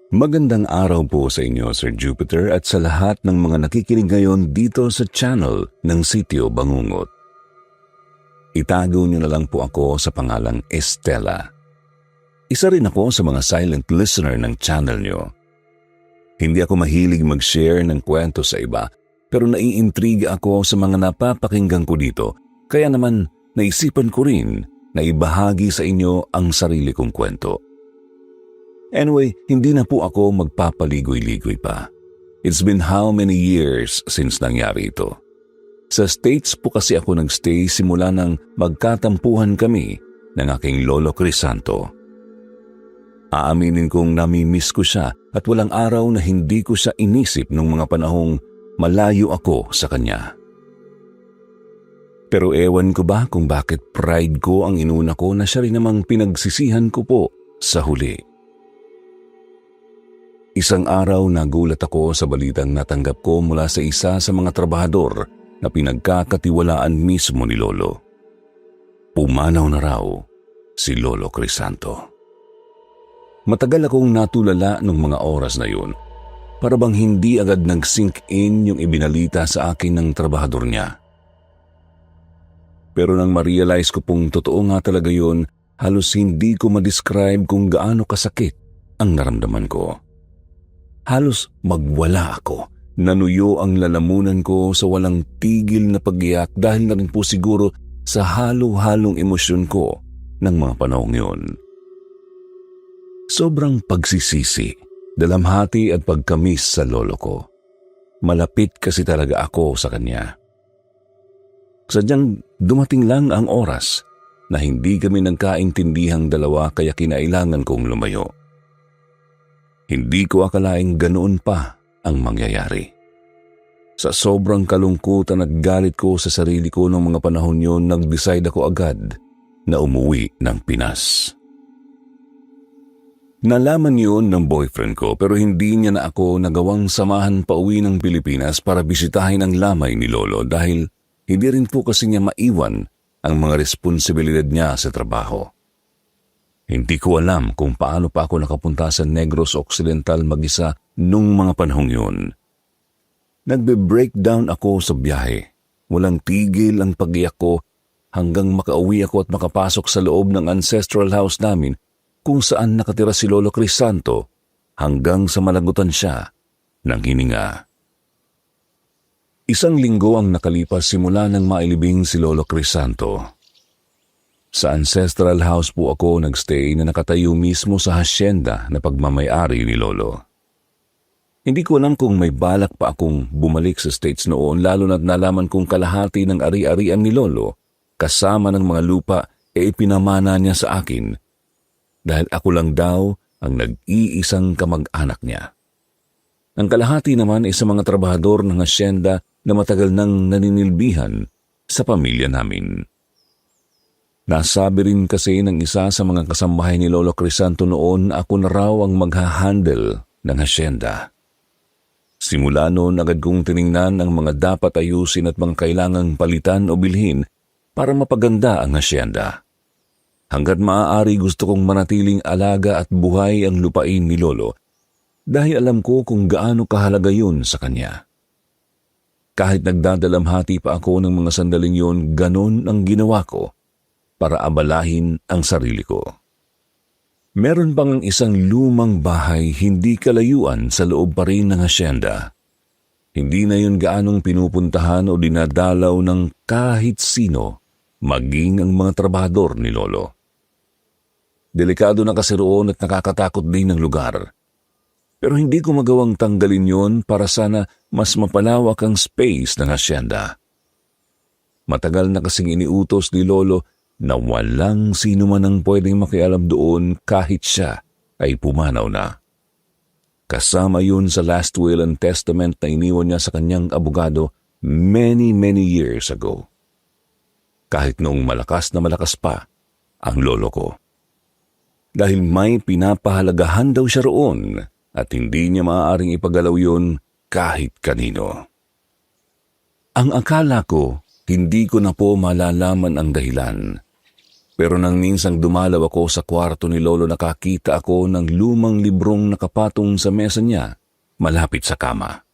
Magandang araw po sa inyo, Sir Jupiter, at sa lahat ng mga nakikinig ngayon dito sa channel ng Sitio Bangungot. Itago niyo na lang po ako sa pangalang Estela. Isa rin ako sa mga silent listener ng channel niyo. Hindi ako mahilig mag-share ng kwento sa iba, pero naiintriga ako sa mga napapakinggan ko dito, kaya naman naisipan ko rin na ibahagi sa inyo ang sarili kong kwento. Anyway, hindi na po ako magpapaligoy-ligoy pa. It's been how many years since nangyari ito? Sa States po kasi ako nagstay simula nang magkatampuhan kami ng aking Lolo Crisanto. Aaminin kong nami-miss ko siya at walang araw na hindi ko siya inisip nung mga panahong malayo ako sa kanya. Pero ewan ko ba kung bakit pride ko ang inuna ko na siya rin namang pinagsisihan ko po sa huli. Isang araw nagulat ako sa balitang natanggap ko mula sa isa sa mga trabahador na pinagkakatiwalaan mismo ni Lolo. Pumanaw na raw si Lolo Crisanto. Matagal akong natulala nung mga oras na yun, para bang hindi agad nag-sink in yung ibinalita sa akin ng trabahador niya. Pero nang ma-realize ko pong totoo nga talaga yun, halos hindi ko ma-describe kung gaano kasakit ang naramdaman ko. Halos magwala ako. Nanuyo ang lalamunan ko sa walang tigil na pag-iyak dahil na rin po siguro sa halo-halong emosyon ko ng mga panahong yun. Sobrang pagsisisi, dalamhati at pagkamis sa lolo ko. Malapit kasi talaga ako sa kanya. Sadyang dumating lang ang oras na hindi kami nagkaintindihang dalawa kaya kinailangan kong lumayo. Hindi ko akalaing ganoon pa ang mangyayari. Sa sobrang kalungkutan at galit ko sa sarili ko noong mga panahon yun, nag-decide ako agad na umuwi ng Pinas. Nalaman yun ng boyfriend ko pero hindi niya na ako nagawang samahan pa uwi ng Pilipinas para bisitahin ang lamay ni Lolo dahil hindi rin po kasi niya maiwan ang mga responsibilidad niya sa trabaho. Hindi ko alam kung paano pa ako nakapunta sa Negros Occidental mag-isa nung mga panahong yun. Nagbe-breakdown ako sa biyahe. Walang tigil ang pag-iyak ko hanggang makauwi ako at makapasok sa loob ng ancestral house namin kung saan nakatira si Lolo Crisanto hanggang sa malagutan siya ng hininga. Isang linggo ang nakalipas simula nang mailibing si Lolo Crisanto. Sa ancestral house po ako nagstay na nakatayo mismo sa hacienda na pagmamay-ari ni Lolo. Hindi ko alam kung may balak pa akong bumalik sa States noon lalo na't nalaman kong kalahati ng ari-arian ni Lolo kasama ng mga lupa ipinamana niya sa akin dahil ako lang daw ang nag-iisang kamag-anak niya. Ang kalahati naman ay sa mga trabahador ng hacienda na matagal nang naninilbihan sa pamilya namin. Nasabi rin kasi ng isa sa mga kasambahay ni Lolo Crisanto noon ako na raw ang maghahandle ng hacienda. Simula noon agad kong tiningnan ang mga dapat ayusin at mga kailangang palitan o bilhin para mapaganda ang hacienda. Hanggat maaari gusto kong manatiling alaga at buhay ang lupain ni Lolo dahil alam ko kung gaano kahalaga yun sa kanya. Kahit nagdadalamhati pa ako ng mga sandaling yun, ganon ang ginawa ko para abalahin ang sarili ko. Meron pang ang isang lumang bahay hindi kalayuan sa loob pa rin ng hacienda. Hindi na yun gaanong pinupuntahan o dinadalaw ng kahit sino, maging ang mga trabahador ni Lolo. Delikado na kasi roon at nakakatakot din ng lugar. Pero hindi ko magawang tanggalin yon para sana mas mapalawak ang space ng hacienda. Matagal na kasing iniutos ni Lolo na walang sino man ang pwedeng makialam doon kahit siya ay pumanaw na. Kasama yun sa last will and testament na iniwan niya sa kanyang abogado many years ago. Kahit noong malakas na malakas pa ang lolo ko. Dahil may pinapahalagahan daw siya roon at hindi niya maaaring ipagalaw yun kahit kanino. Ang akala ko, hindi ko na po malalaman ang dahilan. Pero nang minsang dumalaw ako sa kwarto ni Lolo, nakakita ako ng lumang librong nakapatong sa mesa niya malapit sa kama.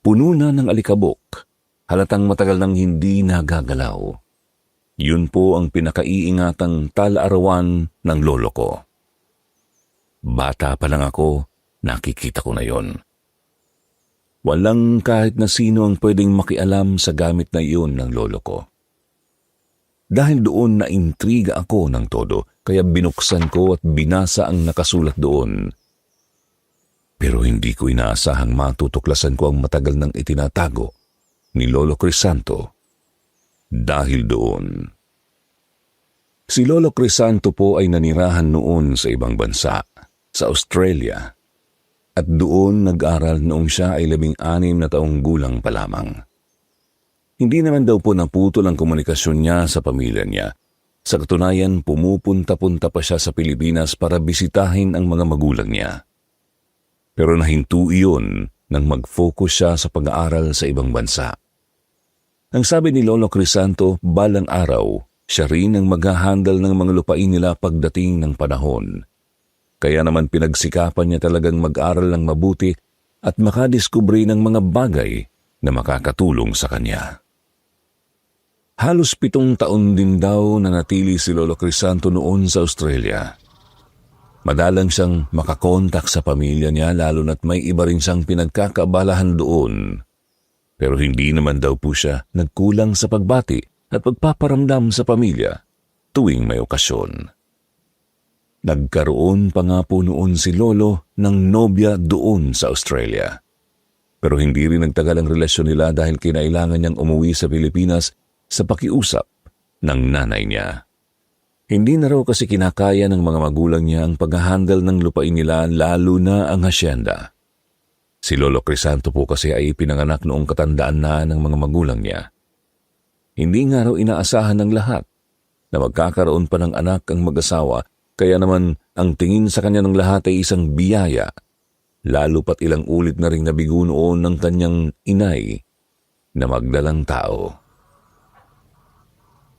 Puno na ng alikabok, halatang matagal nang hindi nagagalaw. Yun po ang pinakaiingatang tala-arawan ng lolo ko. Bata pa lang ako, nakikita ko na yon. Walang kahit na sino ang pwedeng makialam sa gamit na iyon ng lolo ko. Dahil doon naintriga ako ng todo, kaya binuksan ko at binasa ang nakasulat doon. Pero hindi ko inaasahang matutuklasan ko ang matagal nang itinatago ni Lolo Crisanto dahil doon. Si Lolo Crisanto po ay nanirahan noon sa ibang bansa, sa Australia, at doon nag-aral noong siya ay 16 na taong gulang pa lamang. Hindi naman daw po naputol ang komunikasyon niya sa pamilya niya. Sa katunayan, pumupunta-punta pa siya sa Pilipinas para bisitahin ang mga magulang niya. Pero nahinto iyon nang mag-focus siya sa pag-aaral sa ibang bansa. Ang sabi ni Lolo Crisanto, balang araw, siya rin ang mag-handle ng mga lupain nila pagdating ng panahon. Kaya naman pinagsikapan niya talagang mag-aral ng mabuti at makadiskubre ng mga bagay na makakatulong sa kanya. Halos 7 taon din daw nanatili si Lolo Crisanto noon sa Australia. Madalang siyang makakontak sa pamilya niya lalo na't may iba rin siyang pinagkakaabalahan doon. Pero hindi naman daw po siya nagkulang sa pagbati at pagpaparamdam sa pamilya tuwing may okasyon. Nagkaroon pa nga po noon si Lolo ng nobya doon sa Australia. Pero hindi rin nagtagal ang relasyon nila dahil kinailangan niyang umuwi sa Pilipinas sa pakiusap ng nanay niya. Hindi na raw kasi kinakaya ng mga magulang niya ang pag-handle ng lupain nila, lalo na ang hasyenda. Si Lolo Crisanto po kasi ay pinanganak noong katandaan na ng mga magulang niya. Hindi nga raw inaasahan ng lahat na magkakaroon pa ng anak ang mag-asawa, kaya naman ang tingin sa kanya ng lahat ay isang biyaya, lalo pat ilang ulit na ring nabigo noon ng kanyang inay na magdalang tao.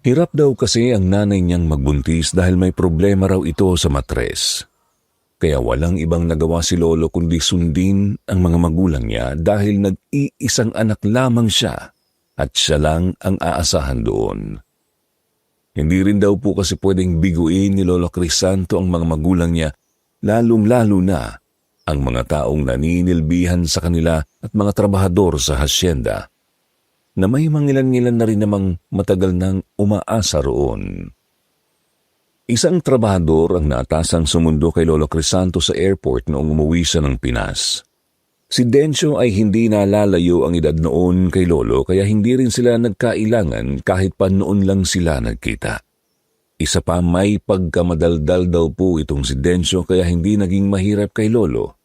Hirap daw kasi ang nanay niyang magbuntis dahil may problema raw ito sa matres. Kaya walang ibang nagawa si Lolo kundi sundin ang mga magulang niya dahil nag-iisang anak lamang siya at siya lang ang aasahan doon. Hindi rin daw po kasi pwedeng biguin ni Lolo Crisanto ang mga magulang niya, lalong-lalo na ang mga taong naninilbihan sa kanila at mga trabahador sa hasyenda, na may mangilan-ngilan na rin namang matagal nang umaasa roon. Isang trabahador ang naatasang sumundo kay Lolo Crisanto sa airport noong umuwi siya ng Pinas. Si Dencio ay hindi nalalayo ang edad noon kay Lolo kaya hindi rin sila nagkailangan kahit pa noon lang sila nagkita. Isa pa, may pagkamadaldal daw po itong si Dencio kaya hindi naging mahirap kay Lolo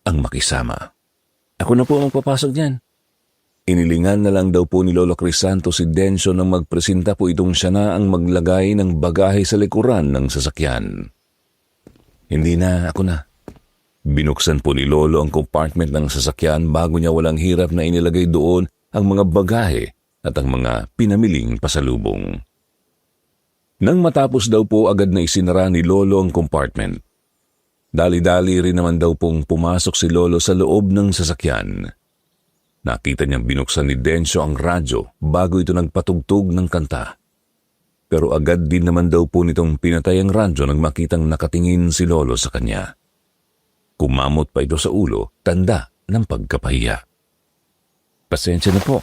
ang makisama. Ako na po magpapasok diyan. Inilingan na lang daw po ni Lolo Crisanto si Dencio nang magpresenta po itong siya na ang maglagay ng bagahe sa likuran ng sasakyan. Hindi na, ako na. Binuksan po ni Lolo ang compartment ng sasakyan bago niya walang hirap na inilagay doon ang mga bagahe at ang mga pinamiling pasalubong. Nang matapos daw po agad na isinara ni Lolo ang compartment. Dali-dali rin naman daw pong pumasok si Lolo sa loob ng sasakyan. Nakita niyang binuksan ni Dencio ang radyo bago ito nagpatugtog ng kanta. Pero agad din naman daw po nitong pinatay ang radyo nang makitang nakatingin si Lolo sa kanya. Kumamot pa ito sa ulo, tanda ng pagkapahiya. Pasensya na po,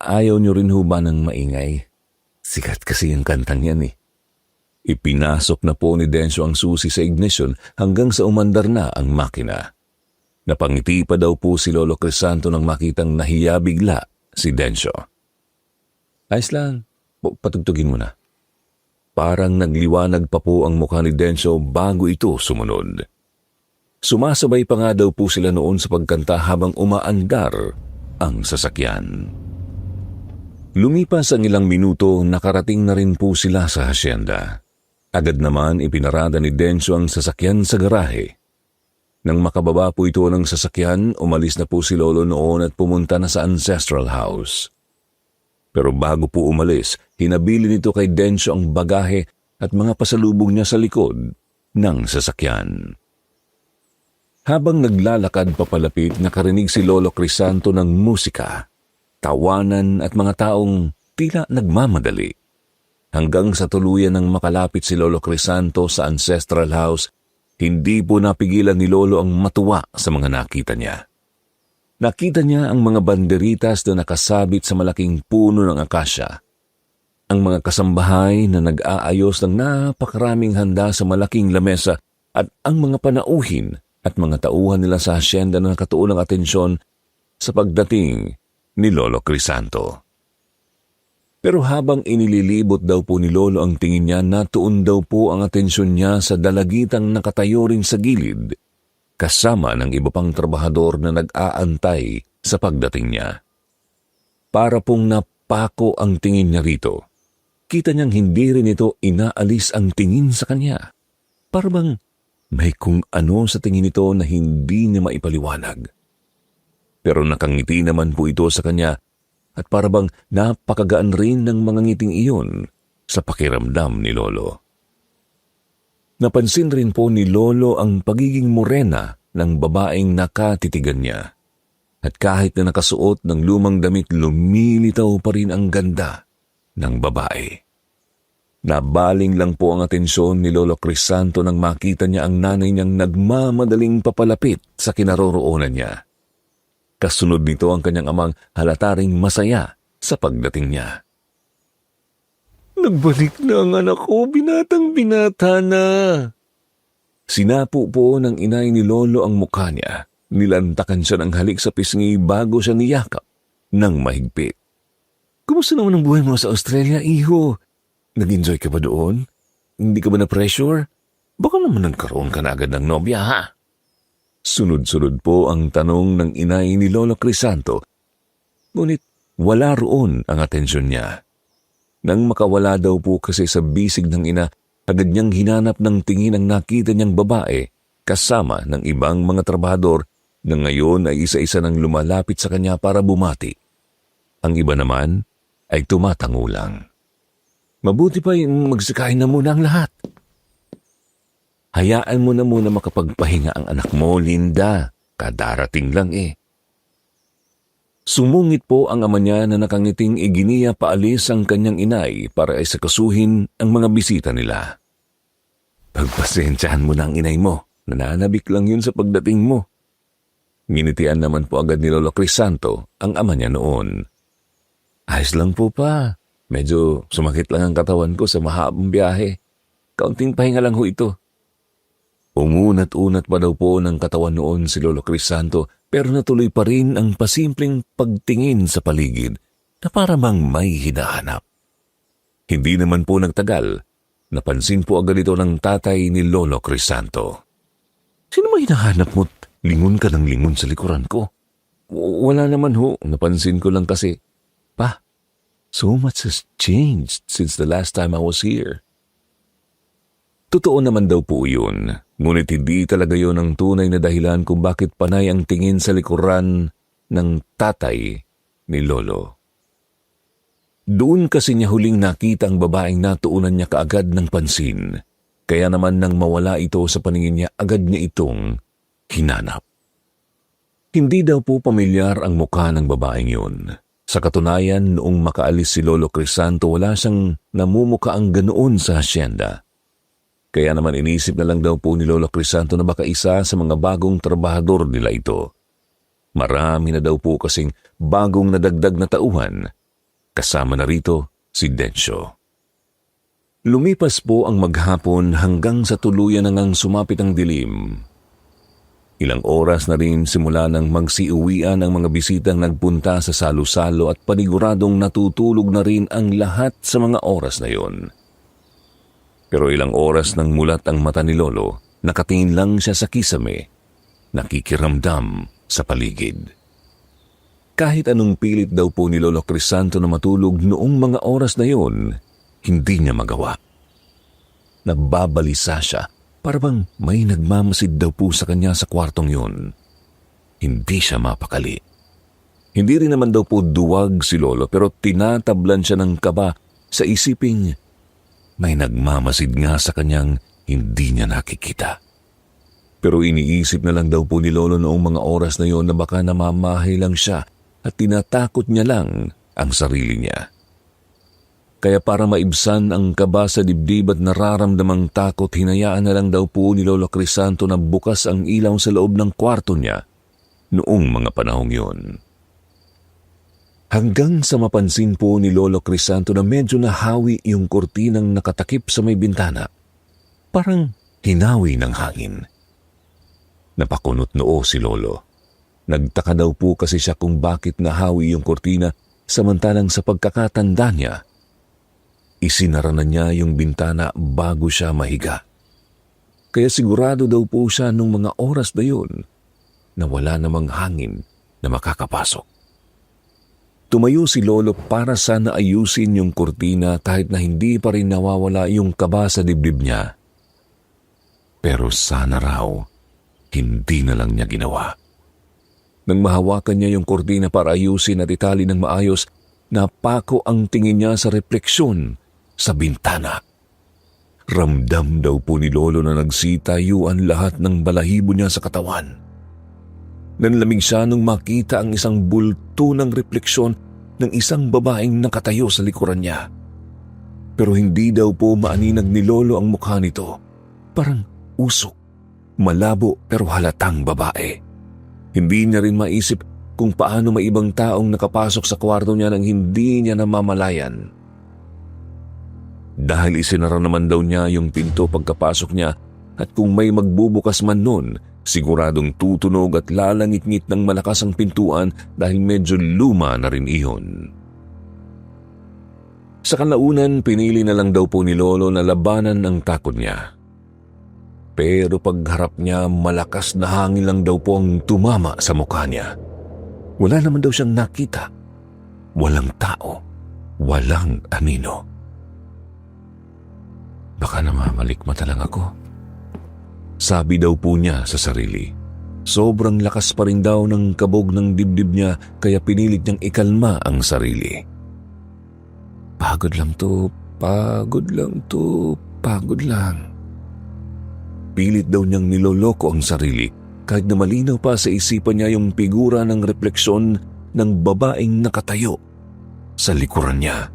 ayaw niyo rin ho ba ng maingay? Sikat kasi yung kantang yan eh. Ipinasok na po ni Dencio ang susi sa ignition hanggang sa umandar na ang makina. Napangiti pa daw po si Lolo Crisanto nang makitang nahiya bigla si Dencio. Ayos lang, patugtugin mo na. Parang nagliwanag pa po ang mukha ni Dencio bago ito sumunod. Sumasabay pa nga daw po sila noon sa pagkanta habang umaandar ang sasakyan. Lumipas ang ilang minuto, nakarating na rin po sila sa hasyenda. Agad naman ipinarada ni Dencio ang sasakyan sa garahe. Nang makababa po ito ng sasakyan, umalis na po si Lolo noon at pumunta na sa ancestral house. Pero bago po umalis, hinabili nito kay Densyo ang bagahe at mga pasalubong niya sa likod ng sasakyan. Habang naglalakad papalapit, nakarinig si Lolo Crisanto ng musika, tawanan at mga taong tila nagmamadali. Hanggang sa tuluyan ng makalapit si Lolo Crisanto sa ancestral house, hindi po napigilan ni Lolo ang matuwa sa mga nakita niya. Nakita niya ang mga banderitas na nakasabit sa malaking puno ng akasya. Ang mga kasambahay na nag-aayos ng napakaraming handa sa malaking lamesa at ang mga panauhin at mga tauhan nila sa hasyenda na nakatuon ng atensyon sa pagdating ni Lolo Crisanto. Pero habang inililibot daw po ni Lolo ang tingin niya, natuon daw po ang atensyon niya sa dalagitang nakatayo rin sa gilid, kasama ng iba pang trabahador na nag-aantay sa pagdating niya. Para pong napako ang tingin niya rito, kita niyang hindi rin ito inaalis ang tingin sa kanya. Para bang may kung ano sa tingin nito na hindi niya maipaliwanag. Pero nakangiti naman po ito sa kanya at para bang napakagaan rin ng mga ngiting iyon sa pakiramdam ni Lolo. Napansin rin po ni Lolo ang pagiging morena ng babaeng nakatitigan niya. At kahit na nakasuot ng lumang damit, lumilitaw pa rin ang ganda ng babae. Nabaling lang po ang atensyon ni Lolo Crisanto nang makita niya ang nanay niyang nagmamadaling papalapit sa kinaroroonan niya. Kasunod nito ang kanyang amang halataring masaya sa pagdating niya. "Nagbalik na ang anak ko, binatang binata na." Sinapo po ng inay ni Lolo ang mukha niya. Nilantakan siya ng halik sa pisngi bago siya niyakap ng mahigpit. "Kumusta naman ang buhay mo sa Australia, iho? Nag-enjoy ka ba doon? Hindi ka ba na-pressure? Baka naman nagkaroon ka na agad ng nobya, ha?" Sunod-sunod po ang tanong ng inay ni Lolo Crisanto. Ngunit wala roon ang atensyon niya. Nang makawala daw po kasi sa bisig ng ina, agad niyang hinanap ng tingin ang nakita niyang babae kasama ng ibang mga trabahador na ngayon ay isa-isa nang lumalapit sa kanya para bumati. Ang iba naman ay tumatango lang. "Mabuti pa yung magsikain na muna ang lahat. Hayaan mo na muna makapagpahinga ang anak mo, Linda. Kadarating lang eh." Sumungit po ang ama niya na nakangiting iginiya paalis ang kanyang inay para isakasuhin ang mga bisita nila. "Pagpasensyahan mo na ang inay mo. Nananabik lang yun sa pagdating mo." Nginitian naman po agad ni Lolo Crisanto ang ama niya noon. "Ayos lang po pa. Medyo sumakit lang ang katawan ko sa mahabang biyahe. Kaunting pahinga lang ho ito." Umunat-unat pa daw po ng katawan noon si Lolo Crisanto, pero natuloy pa rin ang pasimpleng pagtingin sa paligid na para bang may hinahanap. Hindi naman po nagtagal, napansin po agad ito ng tatay ni Lolo Crisanto. "Sino ba hinahanap mo? Lingon ka ng lingon sa likuran ko." "Wala naman ho, napansin ko lang kasi." "Pa, so much has changed since the last time I was here." Totoo naman daw po yun, ngunit hindi talaga yun ang tunay na dahilan kung bakit panay ang tingin sa likuran ng tatay ni Lolo. Doon kasi niya huling nakita ang babaeng natuunan niya kaagad ng pansin, kaya naman nang mawala ito sa paningin niya, agad niya itong hinanap. Hindi daw po pamilyar ang mukha ng babaeng yun. Sa katunayan, noong makaalis si Lolo Crisanto, wala siyang namumukaang ganoon sa hasyenda. Kaya naman inisip na lang daw po ni Lolo Crisanto na baka isa sa mga bagong trabahador nila ito. Marami na daw po kasing bagong nadagdag na tauhan. Kasama na rito si Densyo. Lumipas po ang maghapon hanggang sa tuluyan nang sumapit ang dilim. Ilang oras na rin simula nang magsiuwian ang mga bisitang nagpunta sa salo-salo at paniguradong natutulog na rin ang lahat sa mga oras na yon. Pero ilang oras nang mulat ang mata ni Lolo, nakatingin lang siya sa kisame, nakikiramdam sa paligid. Kahit anong pilit daw po ni Lolo Crisanto na matulog noong mga oras na yon, hindi niya magawa. Nagbabalisa siya, para bang may nagmamasid daw po sa kanya sa kwartong yun. Hindi siya mapakali. Hindi rin naman daw po duwag si Lolo pero tinatablan siya ng kaba sa isiping may nagmamasid nga sa kanyang hindi niya nakikita. Pero iniisip na lang daw po ni Lolo noong mga oras na yon na baka namamahay lang siya at tinatakot niya lang ang sarili niya. Kaya para maibsan ang kaba sa dibdib at nararamdamang takot, hinayaan na lang daw po ni Lolo Crisanto na bukas ang ilaw sa loob ng kwarto niya noong mga panahong yon. Hanggang sa mapansin po ni Lolo Crisanto na medyo nahawi yung kurtinang nakatakip sa may bintana. Parang hinawi ng hangin. Napakunot noo si Lolo. Nagtaka daw po kasi siya kung bakit nahawi yung kurtina samantalang sa pagkakatanda niya, isinara na niya yung bintana bago siya mahiga. Kaya sigurado daw po siya nung mga oras na yun na wala namang hangin na makakapasok. Tumayo si Lolo para sana ayusin yung kurtina kahit na hindi pa rin nawawala yung kaba sa dibdib niya. Pero sana raw, hindi na lang niya ginawa. Nang mahawakan niya yung kurtina para ayusin at itali ng maayos, napako ang tingin niya sa refleksyon sa bintana. Ramdam daw po ni Lolo na nagsitayuan lahat ng balahibo niya sa katawan. Nanlamig siya nung makita ang isang bulto ng refleksyon ng isang babaeng nakatayo sa likuran niya. Pero hindi daw po maaninag ni Lolo ang mukha nito. Parang usok, malabo pero halatang babae. Hindi niya rin maisip kung paano may ibang taong nakapasok sa kwarto niya nang hindi niya namamalayan. Dahil isinara naman daw niya yung pinto pagkapasok niya at kung may magbubukas man nun, siguradong tutunog at lalangit-ngit ng malakas ang pintuan dahil medyo luma na rin iyon. Sa kalaunan, pinili na lang daw po ni Lolo na labanan ang takot niya. Pero pagharap niya, malakas na hangin lang daw po ang tumama sa mukha niya. Wala naman daw siyang nakita. Walang tao. Walang anino. Baka namamalikmata lang ako. Sabi daw po niya sa sarili. Sobrang lakas pa rin daw ng kabog ng dibdib niya kaya pinilit niyang ikalma ang sarili. Pagod lang to, pagod lang to, pagod lang. Pilit daw niyang niloloko ang sarili kahit na malinaw pa sa isipan niya yung figura ng refleksyon ng babaeng nakatayo sa likuran niya.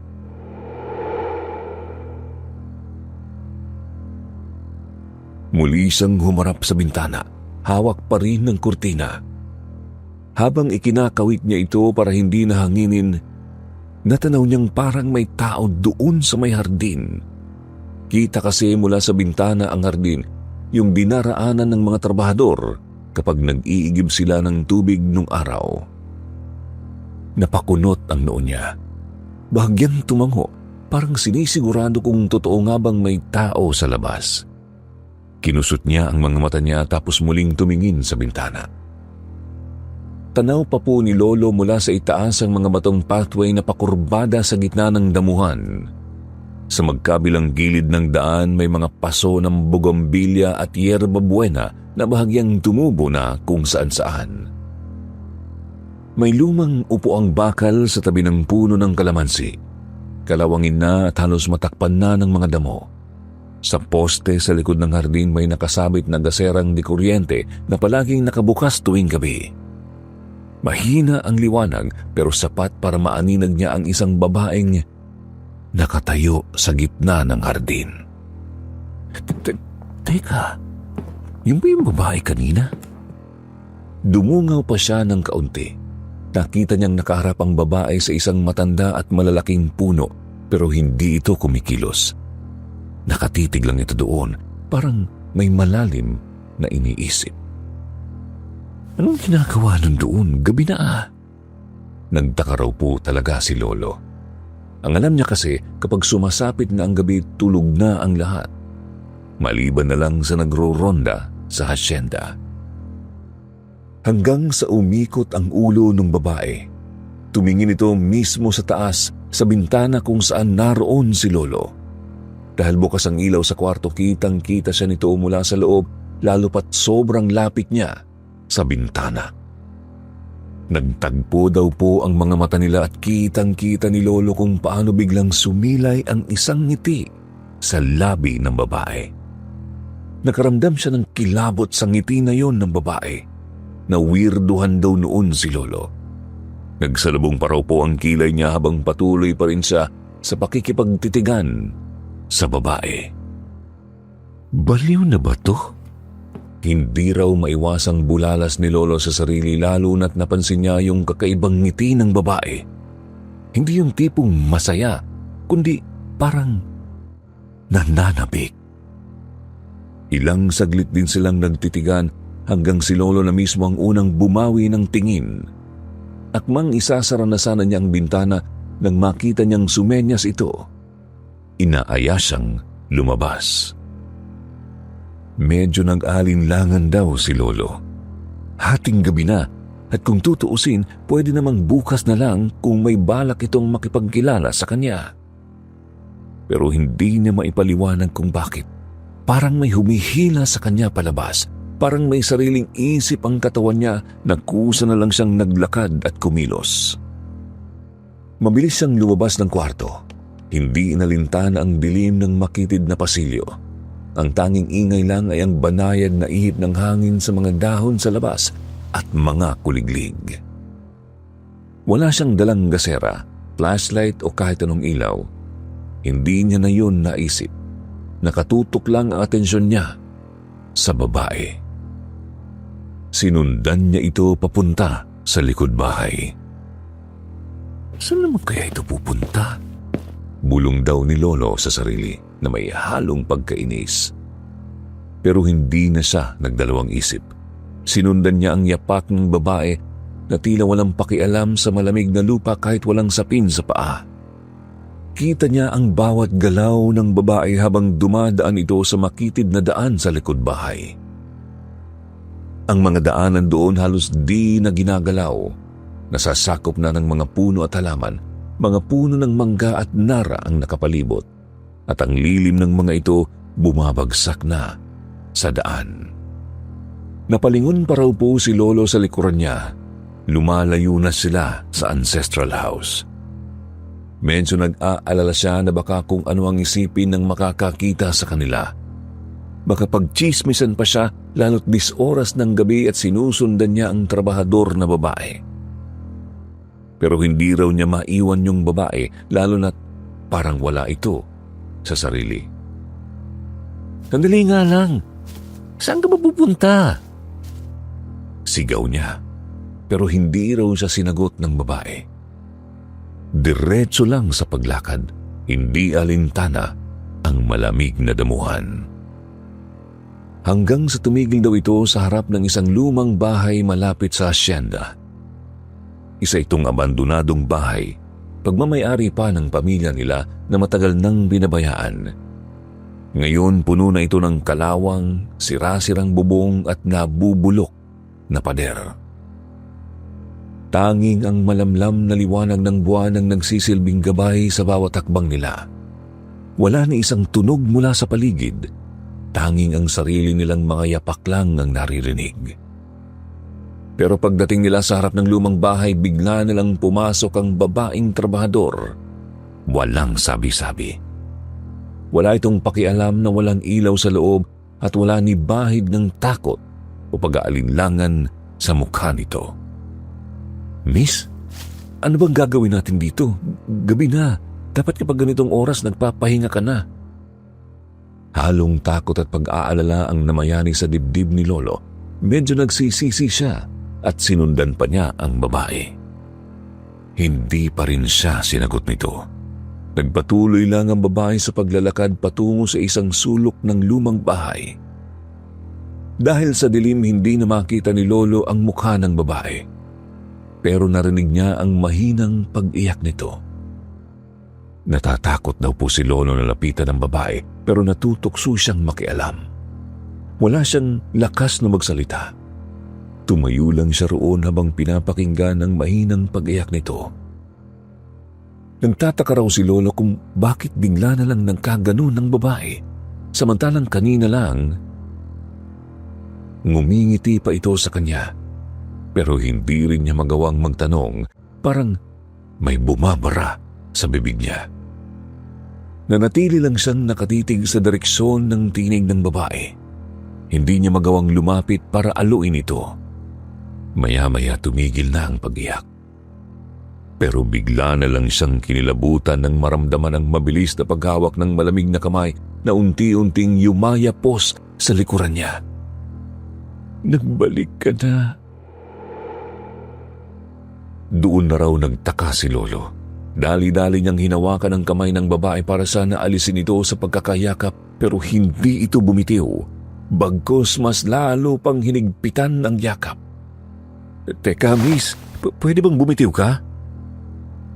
Muli siyang humarap sa bintana, hawak pa rin ng kurtina. Habang ikinakawit niya ito para hindi nahanginin, natanaw niyang parang may tao doon sa may hardin. Kita kasi mula sa bintana ang hardin, yung dinaraanan ng mga trabahador kapag nag-iigib sila ng tubig nung araw. Napakunot ang noo niya. Bahagyang tumango, parang sinisigurado kung totoo nga bang may tao sa labas. Kinusot niya ang mga mata niya tapos muling tumingin sa bintana. Tanaw pa po ni Lolo mula sa itaas ang mga batong pathway na pakurbada sa gitna ng damuhan. Sa magkabilang gilid ng daan may mga paso ng bougainvillea at yerba buena na bahagyang tumubo na kung saan-saan. May lumang upuang bakal sa tabi ng puno ng kalamansi. Kalawangin na at halos matakpan na ng mga damo. Sa poste sa likod ng hardin may nakasabit na gaserang di kuryente na palaging nakabukas tuwing gabi. Mahina ang liwanag pero sapat para maaninag niya ang isang babaeng nakatayo sa gitna ng hardin. Teka, yung ba yung babae kanina? Dumungaw pa siya ng kaunti. Nakita niyang nakaharap ang babae sa isang matanda at malalaking puno pero hindi ito kumikilos. Nakatitig lang ito doon, parang may malalim na iniisip. Anong ginagawa nun doon? Gabi na. Nagtaka raw po talaga si Lolo. Ang alam niya kasi kapag sumasapit na ang gabi, tulog na ang lahat. Maliban na lang sa nagro-ronda sa hasyenda. Hanggang sa umikot ang ulo ng babae. Tumingin ito mismo sa taas sa bintana kung saan naroon si Lolo. Dahil bukas ang ilaw sa kwarto, kitang-kita siya nito mula sa loob, lalo pat sobrang lapit niya sa bintana. Nagtagpo daw po ang mga mata nila at kitang-kita ni Lolo kung paano biglang sumilay ang isang ngiti sa labi ng babae. Nakaramdam siya ng kilabot sa ngiti na yon ng babae. Nawirduhan daw noon si Lolo. Nagsalubong pa raw po ang kilay niya habang patuloy pa rin siya sa pakikipagtitigan sa babae. Baliw na ba to? Hindi raw maiwasang bulalas ni Lolo sa sarili lalo na't napansin niya yung kakaibang ngiti ng babae. Hindi yung tipong masaya, kundi parang nananabik. Ilang saglit din silang nagtitigan hanggang si Lolo na mismo ang unang bumawi ng tingin. Akmang isasara na sana niya ang bintana nang makita niyang sumenyas ito. Inaaya siyang lumabas. Medyo nag-alinlangan daw si Lolo. Hating gabi na at kung tutuusin, pwede namang bukas na lang kung may balak itong makipagkilala sa kanya. Pero hindi niya maipaliwanag kung bakit. Parang may humihila sa kanya palabas. Parang may sariling isip ang katawan niya na kusa na lang siyang naglakad at kumilos. Mabilis siyang lumabas ng kwarto. Hindi inalintana ang dilim ng makitid na pasilyo. Ang tanging ingay lang ay ang banayad na ihip ng hangin sa mga dahon sa labas at mga kuliglig. Wala siyang dalang gasera, flashlight o kahit anong ilaw. Hindi niya na yun naisip. Nakatutok lang ang atensyon niya sa babae. Sinundan niya ito papunta sa likod bahay. Saan naman kaya ito pupunta? Bulong daw ni Lolo sa sarili na may halong pagkainis. Pero hindi na siya nagdalawang isip. Sinundan niya ang yapak ng babae na tila walang pakialam sa malamig na lupa kahit walang sapin sa paa. Kita niya ang bawat galaw ng babae habang dumadaan ito sa makitid na daan sa likod bahay. Ang mga daanan doon halos di na ginagalaw. Nasasakop na ng mga puno at halaman. Mga puno ng mangga at nara ang nakapalibot at ang lilim ng mga ito bumabagsak na sa daan. Napalingon pa raw po si Lolo sa likuran niya. Lumalayo na sila sa ancestral house. Medyo nag-aalala siya na baka kung ano ang isipin ng makakakita sa kanila. Baka pagchismisan pa siya lalo't 10 oras ng gabi at sinusundan niya ang trabahador na babae. Pero hindi raw niya maiwan yung babae lalo na't parang wala ito sa sarili. Sandali nga lang. Saan ka ba pupunta? Sigaw niya. Pero hindi raw siya sinagot ng babae. Diretso lang sa paglakad. Hindi alintana ang malamig na damuhan. Hanggang sa tumigil daw ito sa harap ng isang lumang bahay malapit sa hasyenda. Isa itong abandonadong bahay, pagmamayari pa ng pamilya nila na matagal nang binabayaan. Ngayon puno na ito ng kalawang, sira-sirang bubong at nabubulok na pader. Tanging ang malamlam na liwanag ng buwan ang nagsisilbing gabay sa bawat hakbang nila. Wala ni isang tunog mula sa paligid, tanging ang sarili nilang mga yapak lang ang naririnig. Pero pagdating nila sa harap ng lumang bahay, bigla nilang pumasok ang babaeng trabahador. Walang sabi-sabi. Wala itong pakialam na walang ilaw sa loob at wala ni bahid ng takot o pag-aalinlangan sa mukha nito. Miss, ano bang gagawin natin dito? Gabi na. Dapat kapag ganitong oras nagpapahinga ka na. Halong takot at pag-aalala ang namayani sa dibdib ni Lolo. Medyo nagsisisi siya at sinundan pa niya ang babae. Hindi pa rin siya sinagot nito. Nagpatuloy lang ang babae sa paglalakad patungo sa isang sulok ng lumang bahay. Dahil sa dilim, hindi na makita ni Lolo ang mukha ng babae. Pero narinig niya ang mahinang pag-iyak nito. Natatakot daw po si Lolo na lapitan ng babae pero natutokso siyang makialam. Wala siyang lakas na magsalita. Tumayo lang siya roon habang pinapakinggan ang mahinang pag-iyak nito. Nagtataka raw si Lolo kung bakit bigla na lang nagkaganon ng babae, samantalang kanina lang ngumingiti pa ito sa kanya. pero hindi rin niya magawang magtanong, parang may bumabara sa bibig niya. Nanatili lang siyang nakatitig sa direksyon ng tinig ng babae. Hindi niya magawang lumapit para aluin ito. Maya-maya tumigil na ang pag-iyak. Pero bigla na lang siyang kinilabutan nang maramdaman ang mabilis na paghawak ng malamig na kamay na unti-unting yumayapos sa likuran niya. "Nagbalik ka na." Doon na raw nagtaka si Lolo. Dali-dali niyang hinawakan ang kamay ng babae para sana alisin ito sa pagkakayakap, pero hindi ito bumitiw. Bagkus mas lalo pang hinigpitan ang yakap. "Teka, miss, pwede bang bumitiw ka?"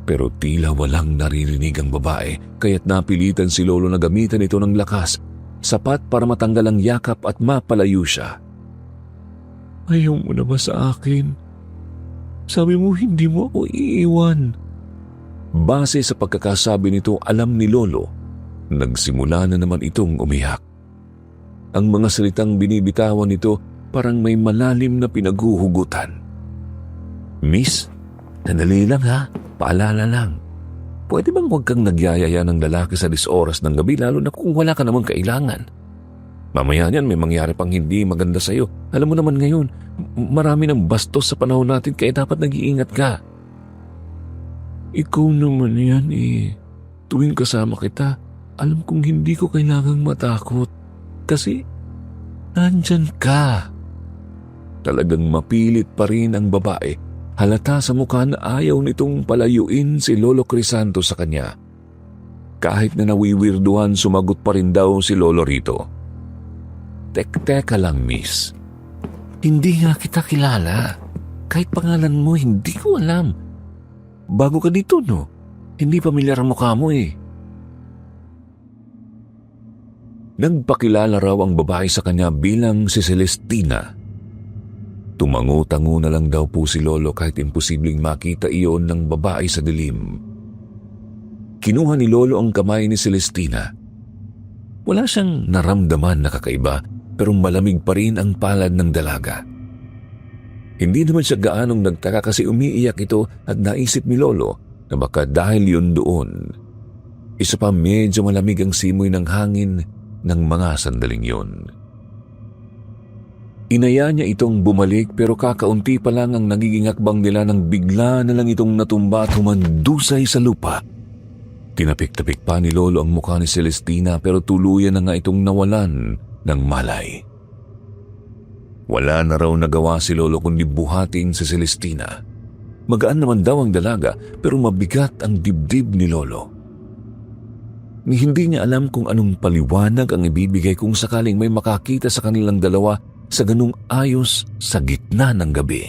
Pero tila walang naririnig ang babae, kaya't napilitan si Lolo na gamitan ito ng lakas, sapat para matanggal ang yakap at mapalayo siya. "Ayaw mo na ba sa akin? Sabi mo hindi mo ako iiwan." Base sa pagkakasabi nito, alam ni Lolo, nagsimula na naman itong umiyak. Ang mga salitang binibitawan nito parang may malalim na pinaghuhugutan. "Miss, sandali lang ha, paalala lang. Pwede bang huwag kang nagyayaya ng lalaki sa 10 oras ng gabi, lalo na kung wala ka namang kailangan? Mamaya niyan may mangyari pang hindi maganda sa'yo. Alam mo naman ngayon, marami ng bastos sa panahon natin, kaya dapat nag-iingat ka." "Ikaw naman yan eh. Tuwing kasama kita, alam kong hindi ko kailangang matakot. Kasi, nandyan ka." Talagang mapilit pa rin ang babae. Halata sa mukha na ayaw nitong palayuin si Lolo Crisanto sa kanya. Kahit na nawiwirduhan, sumagot pa rin daw si Lolo rito. Teka lang, miss. Hindi nga kita kilala. Kahit pangalan mo, hindi ko alam. Bago ka dito, no? Hindi pamilyar ang mukha mo eh." Nagpakilala raw ang babae sa kanya bilang si Celestina. Tumango-tango na lang daw po si Lolo kahit imposibleng makita iyon ng babae sa dilim. Kinuha ni Lolo ang kamay ni Celestina. Wala siyang naramdaman na kakaiba, pero malamig pa rin ang palad ng dalaga. Hindi naman siya gaanong nagtaka kasi umiiyak ito at naisip ni Lolo na baka dahil yun doon. Isa pa, medyo malamig ang simoy ng hangin ng mga sandaling yun. Inaya niya itong bumalik, pero kakaunti pa lang ang nagiging hakbang nila nang bigla na lang itong natumba at humandusay sa lupa. Tinapik-tapik pa ni Lolo ang mukha ni Celestina, pero tuluyan na nga itong nawalan ng malay. Wala na raw nagawa si Lolo kundi buhatin si Celestina. Magaan naman daw ang dalaga, pero mabigat ang dibdib ni Lolo. Hindi niya alam kung anong paliwanag ang ibibigay kung sakaling may makakita sa kanilang dalawa sa ganung ayos sa gitna ng gabi.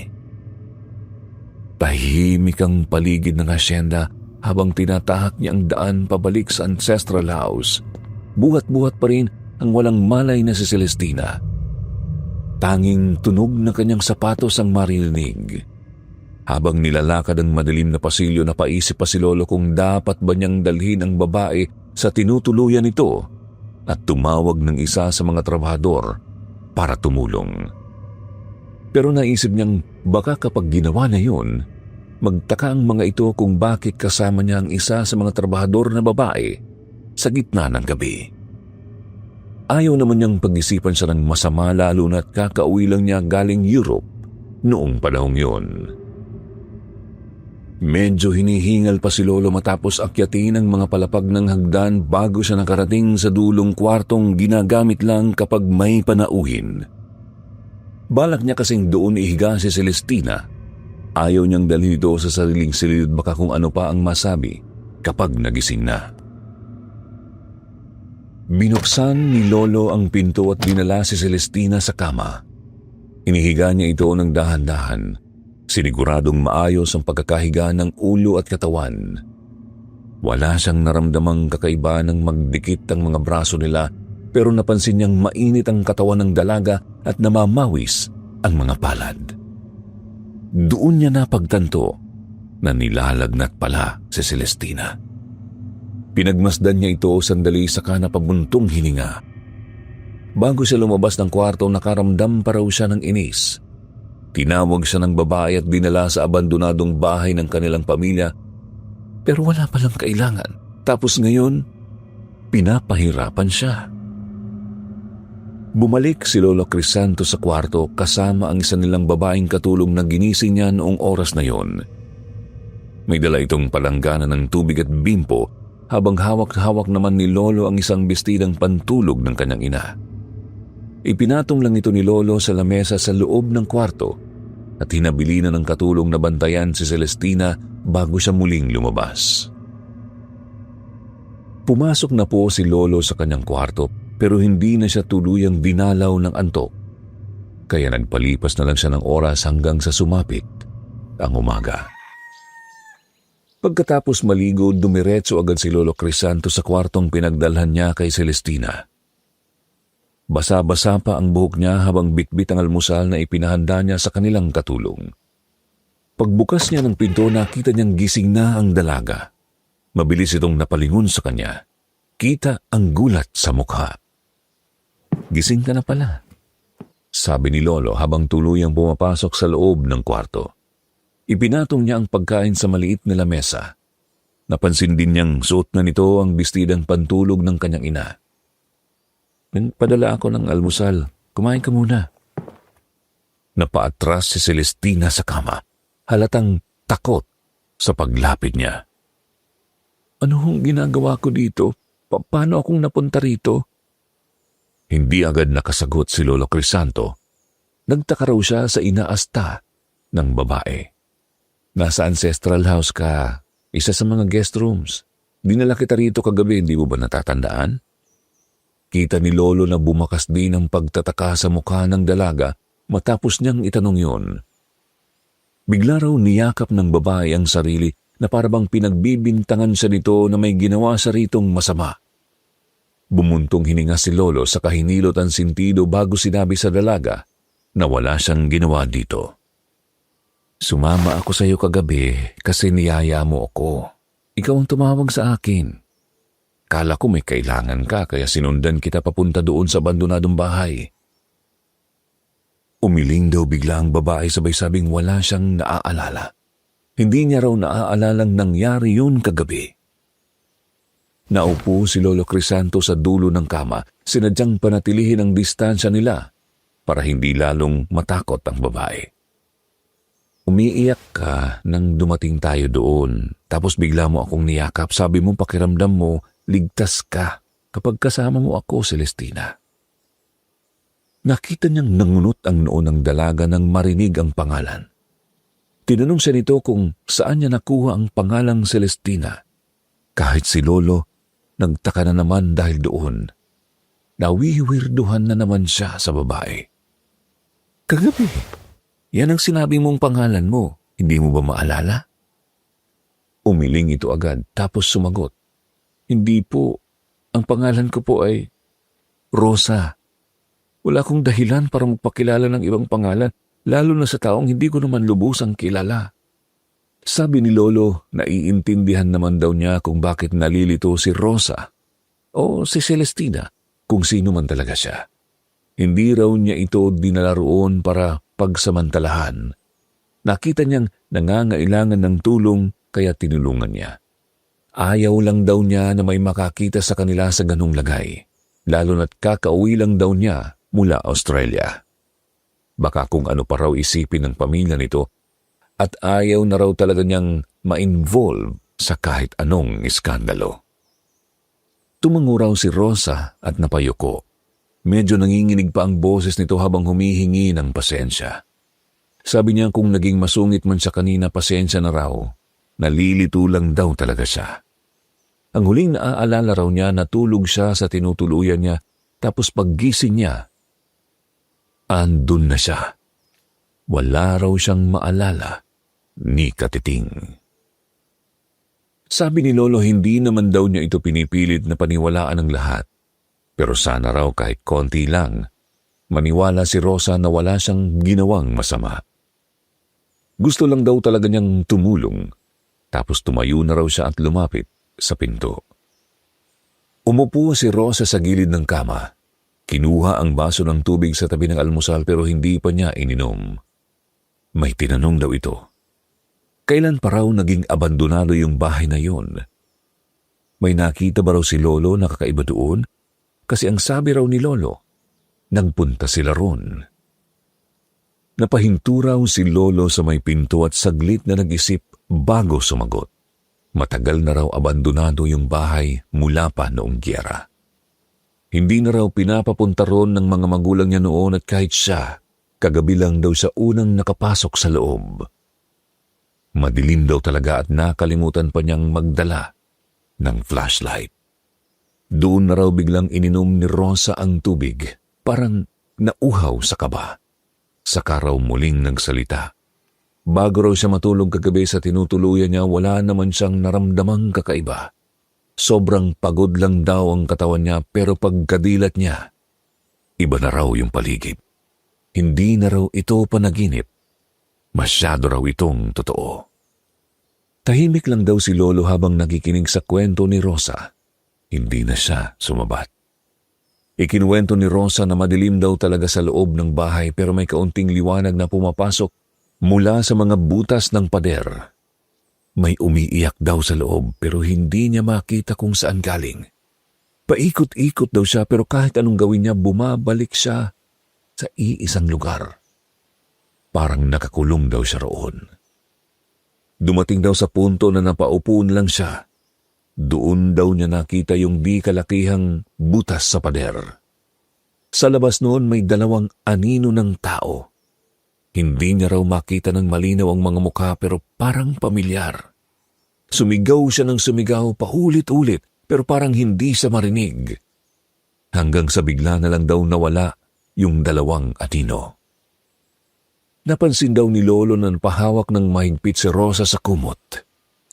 Tahimik ang paligid ng asyenda habang tinatahak niya ang daan pabalik sa ancestral house. Buhat-buhat pa rin ang walang malay na si Celestina. Tanging tunog ng kanyang sapatos ang maririnig. Habang nilalakad ang madilim na pasilyo, napaisip pa si Lolo kung dapat ba niyang dalhin ang babae sa tinutuluyan nito at tumawag ng isa sa mga trabahador para tumulong. Pero naisip niyang baka kapag ginawa na yun, magtaka ang mga ito kung bakit kasama niya ang isa sa mga trabahador na babae sa gitna ng gabi. Ayaw naman niyang pag-isipan siya ng masama, lalo na't kakauwi lang niya galing Europe noong panahong yun. Medyo hinihingal pa si Lolo matapos akyatin ang mga palapag ng hagdan bago siya nakarating sa dulong kwartong ginagamit lang kapag may panauhin. Balak niya kasing doon ihiga si Celestina. Ayaw niyang dalhin ito sa sariling silid, baka kung ano pa ang masabi kapag nagising na. Binuksan ni Lolo ang pinto at dinala si Celestina sa kama. Inihiga niya ito ng dahan-dahan. Siniguradong maayos ang pagkakahiga ng ulo at katawan. Wala siyang naramdamang kakaiba nang magdikit ang mga braso nila, pero napansin niyang mainit ang katawan ng dalaga at namamawis ang mga palad. Doon niya napagtanto na nilalagnat pala si Celestina. Pinagmasdan niya ito sandali saka napabuntong hininga. Bago siya lumabas ng kwarto, nakaramdam pa raw siya ng inis. Tinawag siya ng babae at dinala sa abandonadong bahay ng kanilang pamilya, pero wala palang kailangan. Tapos ngayon, pinapahirapan siya. Bumalik si Lolo Crisanto sa kwarto kasama ang isa nilang babaeng katulong na ginising niya noong oras na yon. May dala itong palanggana ng tubig at bimpo habang hawak-hawak naman ni Lolo ang isang bestidang pantulog ng kanyang ina. Ipinatong lang ito ni Lolo sa lamesa sa loob ng kwarto at hinabili na ng katulong na bantayan si Celestina bago siya muling lumabas. Pumasok na po si Lolo sa kanyang kwarto pero hindi na siya tuluyang dinalaw ng antok. Kaya nagpalipas na lang siya ng oras hanggang sa sumapit ang umaga. Pagkatapos maligo, dumiretso agad si Lolo Crisanto sa kwartong pinagdalhan niya kay Celestina. Basa-basa pa ang buhok niya habang bitbit ang almusal na ipinahanda niya sa kanilang katulong. Pagbukas niya ng pinto, nakita niyang gising na ang dalaga. Mabilis itong napalingon sa kanya. Kita ang gulat sa mukha. "Gising ka na pala," sabi ni Lolo habang tuluyang pumapasok sa loob ng kwarto. Ipinatong niya ang pagkain sa maliit na lamesa. Napansin din niyang suot na nito ang bestidang pantulog ng kanyang ina. "Padala ako ng almusal. Kumain ka muna." Napaatras si Celestina sa kama, halatang takot sa paglapit niya. "Ano hong ginagawa ko dito? Paano akong napunta rito?" Hindi agad nakasagot si Lolo Crisanto. Nagtaka raw siya sa inaasta ng babae. "Nasa ancestral house ka, isa sa mga guest rooms. Dinala kita rito kagabi, hindi mo ba natatandaan?" Kita ni Lolo na bumakas din ang pagtataka sa mukha ng dalaga matapos niyang itanong yon. Bigla raw niyakap ng babae ang sarili na parabang pinagbibintangan siya nito na may ginawa sa ritong masama. Bumuntong hininga si Lolo sa kahinilot ang sintido bago sinabi sa dalaga na wala siyang ginawa dito. "Sumama ako sa iyo kagabi kasi niyaya mo ako. Ikaw ang tumawag sa akin. Kala ko may kailangan ka kaya sinundan kita papunta doon sa abandonadong bahay." Umiling daw bigla ang babae sabay sabing wala siyang naaalala. Hindi niya raw naaalalang nangyari yun kagabi. Naupo si Lolo Crisanto sa dulo ng kama, sinadyang panatilihin ang distansya nila para hindi lalong matakot ang babae. "Umiiyak ka nang dumating tayo doon, tapos bigla mo akong niyakap. Sabi mo pakiramdam mo, ligtas ka kapag kasama mo ako, Celestina." Nakita niyang nangunot ang noo ng dalaga nang marinig ang pangalan. Tinanong siya nito kung saan niya nakuha ang pangalang Celestina. Kahit si Lolo, nagtaka na naman dahil doon. Nawiwirduhan na naman siya sa babae. "Kagabi, yan ang sinabi mong pangalan mo. Hindi mo ba maalala?" Umiling ito agad tapos sumagot. "Hindi po. Ang pangalan ko po ay Rosa. Wala akong dahilan para magpakilala ng ibang pangalan, lalo na sa taong hindi ko naman lubusang kilala." Sabi ni Lolo, naiintindihan naman daw niya kung bakit nalilito si Rosa o si Celestina, kung sino man talaga siya. Hindi raw niya ito dinala roon para pagsamantalahan. Nakita niyang nangangailangan ng tulong kaya tinulungan niya. Ayaw lang daw niya na may makakita sa kanila sa ganung lagay, lalo na't kakauwi lang daw niya mula Australia. Baka kung ano pa raw isipin ng pamilya nito at ayaw na raw talaga niyang ma-involve sa kahit anong iskandalo. Tumango raw si Rosa at napayuko. Medyo nanginginig pa ang boses nito habang humihingi ng pasensya. Sabi niya kung naging masungit man siya kanina, pasensya na raw. Nalilito lang daw talaga siya. Ang huling naaalala raw niya, natulog siya sa tinutuluyan niya, tapos paggising niya, andun na siya. Wala raw siyang maalala ni katiting. Sabi ni Lolo, hindi naman daw niya ito pinipilit na paniwalaan ng lahat. Pero sana raw kahit konti lang, maniwala si Rosa na wala siyang ginawang masama. Gusto lang daw talaga niyang tumulong, tapos tumayo na raw siya at lumapit sa pinto. Umupo si Rosa sa gilid ng kama. Kinuha ang baso ng tubig sa tabi ng almusal pero hindi pa niya ininom. May tinanong daw ito. Kailan pa raw naging abandonado yung bahay na yun? May nakita ba raw si Lolo na kakaiba doon? Kasi ang sabi raw ni Lolo, nagpunta sila ron. Napahinto raw si Lolo sa may pinto at saglit na nag-isip bago sumagot. Matagal na raw abandonado yung bahay mula pa noong giyera. Hindi na raw pinapapunta ron ng mga magulang niya noon at kahit siya, kagabi lang daw sa unang nakapasok sa loob. Madilim daw talaga at nakalimutan pa niyang magdala ng flashlight. Doon na raw biglang ininom ni Rosa ang tubig, parang nauhaw sa kaba. Saka raw muling nagsalita. Bago raw siya matulog kagabi sa tinutuluyan niya, wala naman siyang naramdamang kakaiba. Sobrang pagod lang daw ang katawan niya pero pagkadilat niya, iba na raw yung paligid. Hindi na raw ito panaginip. Masyado raw itong totoo. Tahimik lang daw si Lolo habang nakikinig sa kwento ni Rosa. Hindi na siya sumabat. Ikinuwento ni Rosa na madilim daw talaga sa loob ng bahay pero may kaunting liwanag na pumapasok mula sa mga butas ng pader. May umiiyak daw sa loob pero hindi niya makita kung saan galing. Paikot-ikot daw siya pero kahit anong gawin niya, bumabalik siya sa iisang lugar. Parang nakakulong daw siya roon. Dumating daw sa punto na napaupo na lang siya. Doon daw niya nakita yung di kalakihang butas sa pader. Sa labas noon may 2 anino ng tao. Hindi niya raw makita ng malinaw ang mga mukha pero parang pamilyar. Sumigaw siya ng sumigaw paulit-ulit pero parang hindi siya marinig. Hanggang sa bigla na lang daw nawala yung 2 anino. Napansin daw ni Lolo na napahawak ng mahigpit si Rosa sa kumot.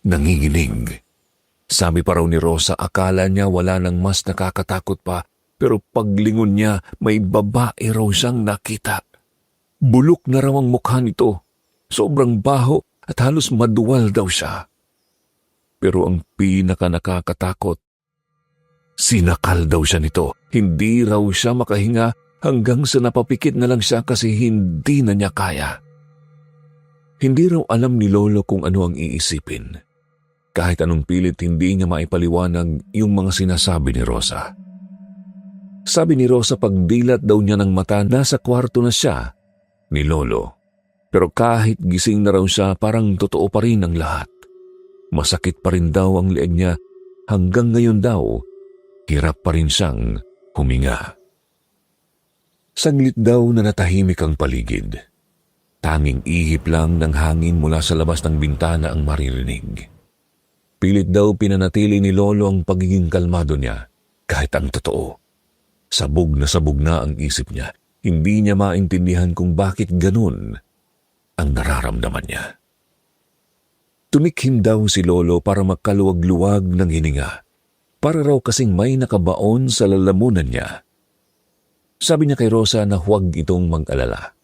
Nanginginig. Sabi pa raw ni Rosa, akala niya wala nang mas nakakatakot pa, pero paglingon niya, may babae raw siyang nakita. Bulok na raw ang mukha nito. Sobrang baho at halos maduwal daw siya. Pero ang pinaka nakakatakot, sinakal daw siya nito. Hindi raw siya makahinga hanggang sa napapikit na lang siya kasi hindi na niya kaya. Hindi raw alam ni Lolo kung ano ang iisipin. Kahit anong pilit, hindi niya maipaliwanag yung mga sinasabi ni Rosa. Sabi ni Rosa, pagdilat daw niya ng mata, nasa kwarto na siya ni Lolo. Pero kahit gising na raw siya, parang totoo pa rin ang lahat. Masakit pa rin daw ang leeg niya. Hanggang ngayon daw, hirap pa rin siyang huminga. Saglit daw na natahimik ang paligid. Tanging ihip lang ng hangin mula sa labas ng bintana ang maririnig. Pilit daw pinanatili ni Lolo ang pagiging kalmado niya, kahit ang totoo. Sabog na ang isip niya. Hindi niya maintindihan kung bakit ganun ang nararamdaman niya. Tumikhim daw si Lolo para magkaluwag-luwag ng hininga. Para raw kasing may nakabaon sa lalamunan niya. Sabi niya kay Rosa na huwag itong mag-alala.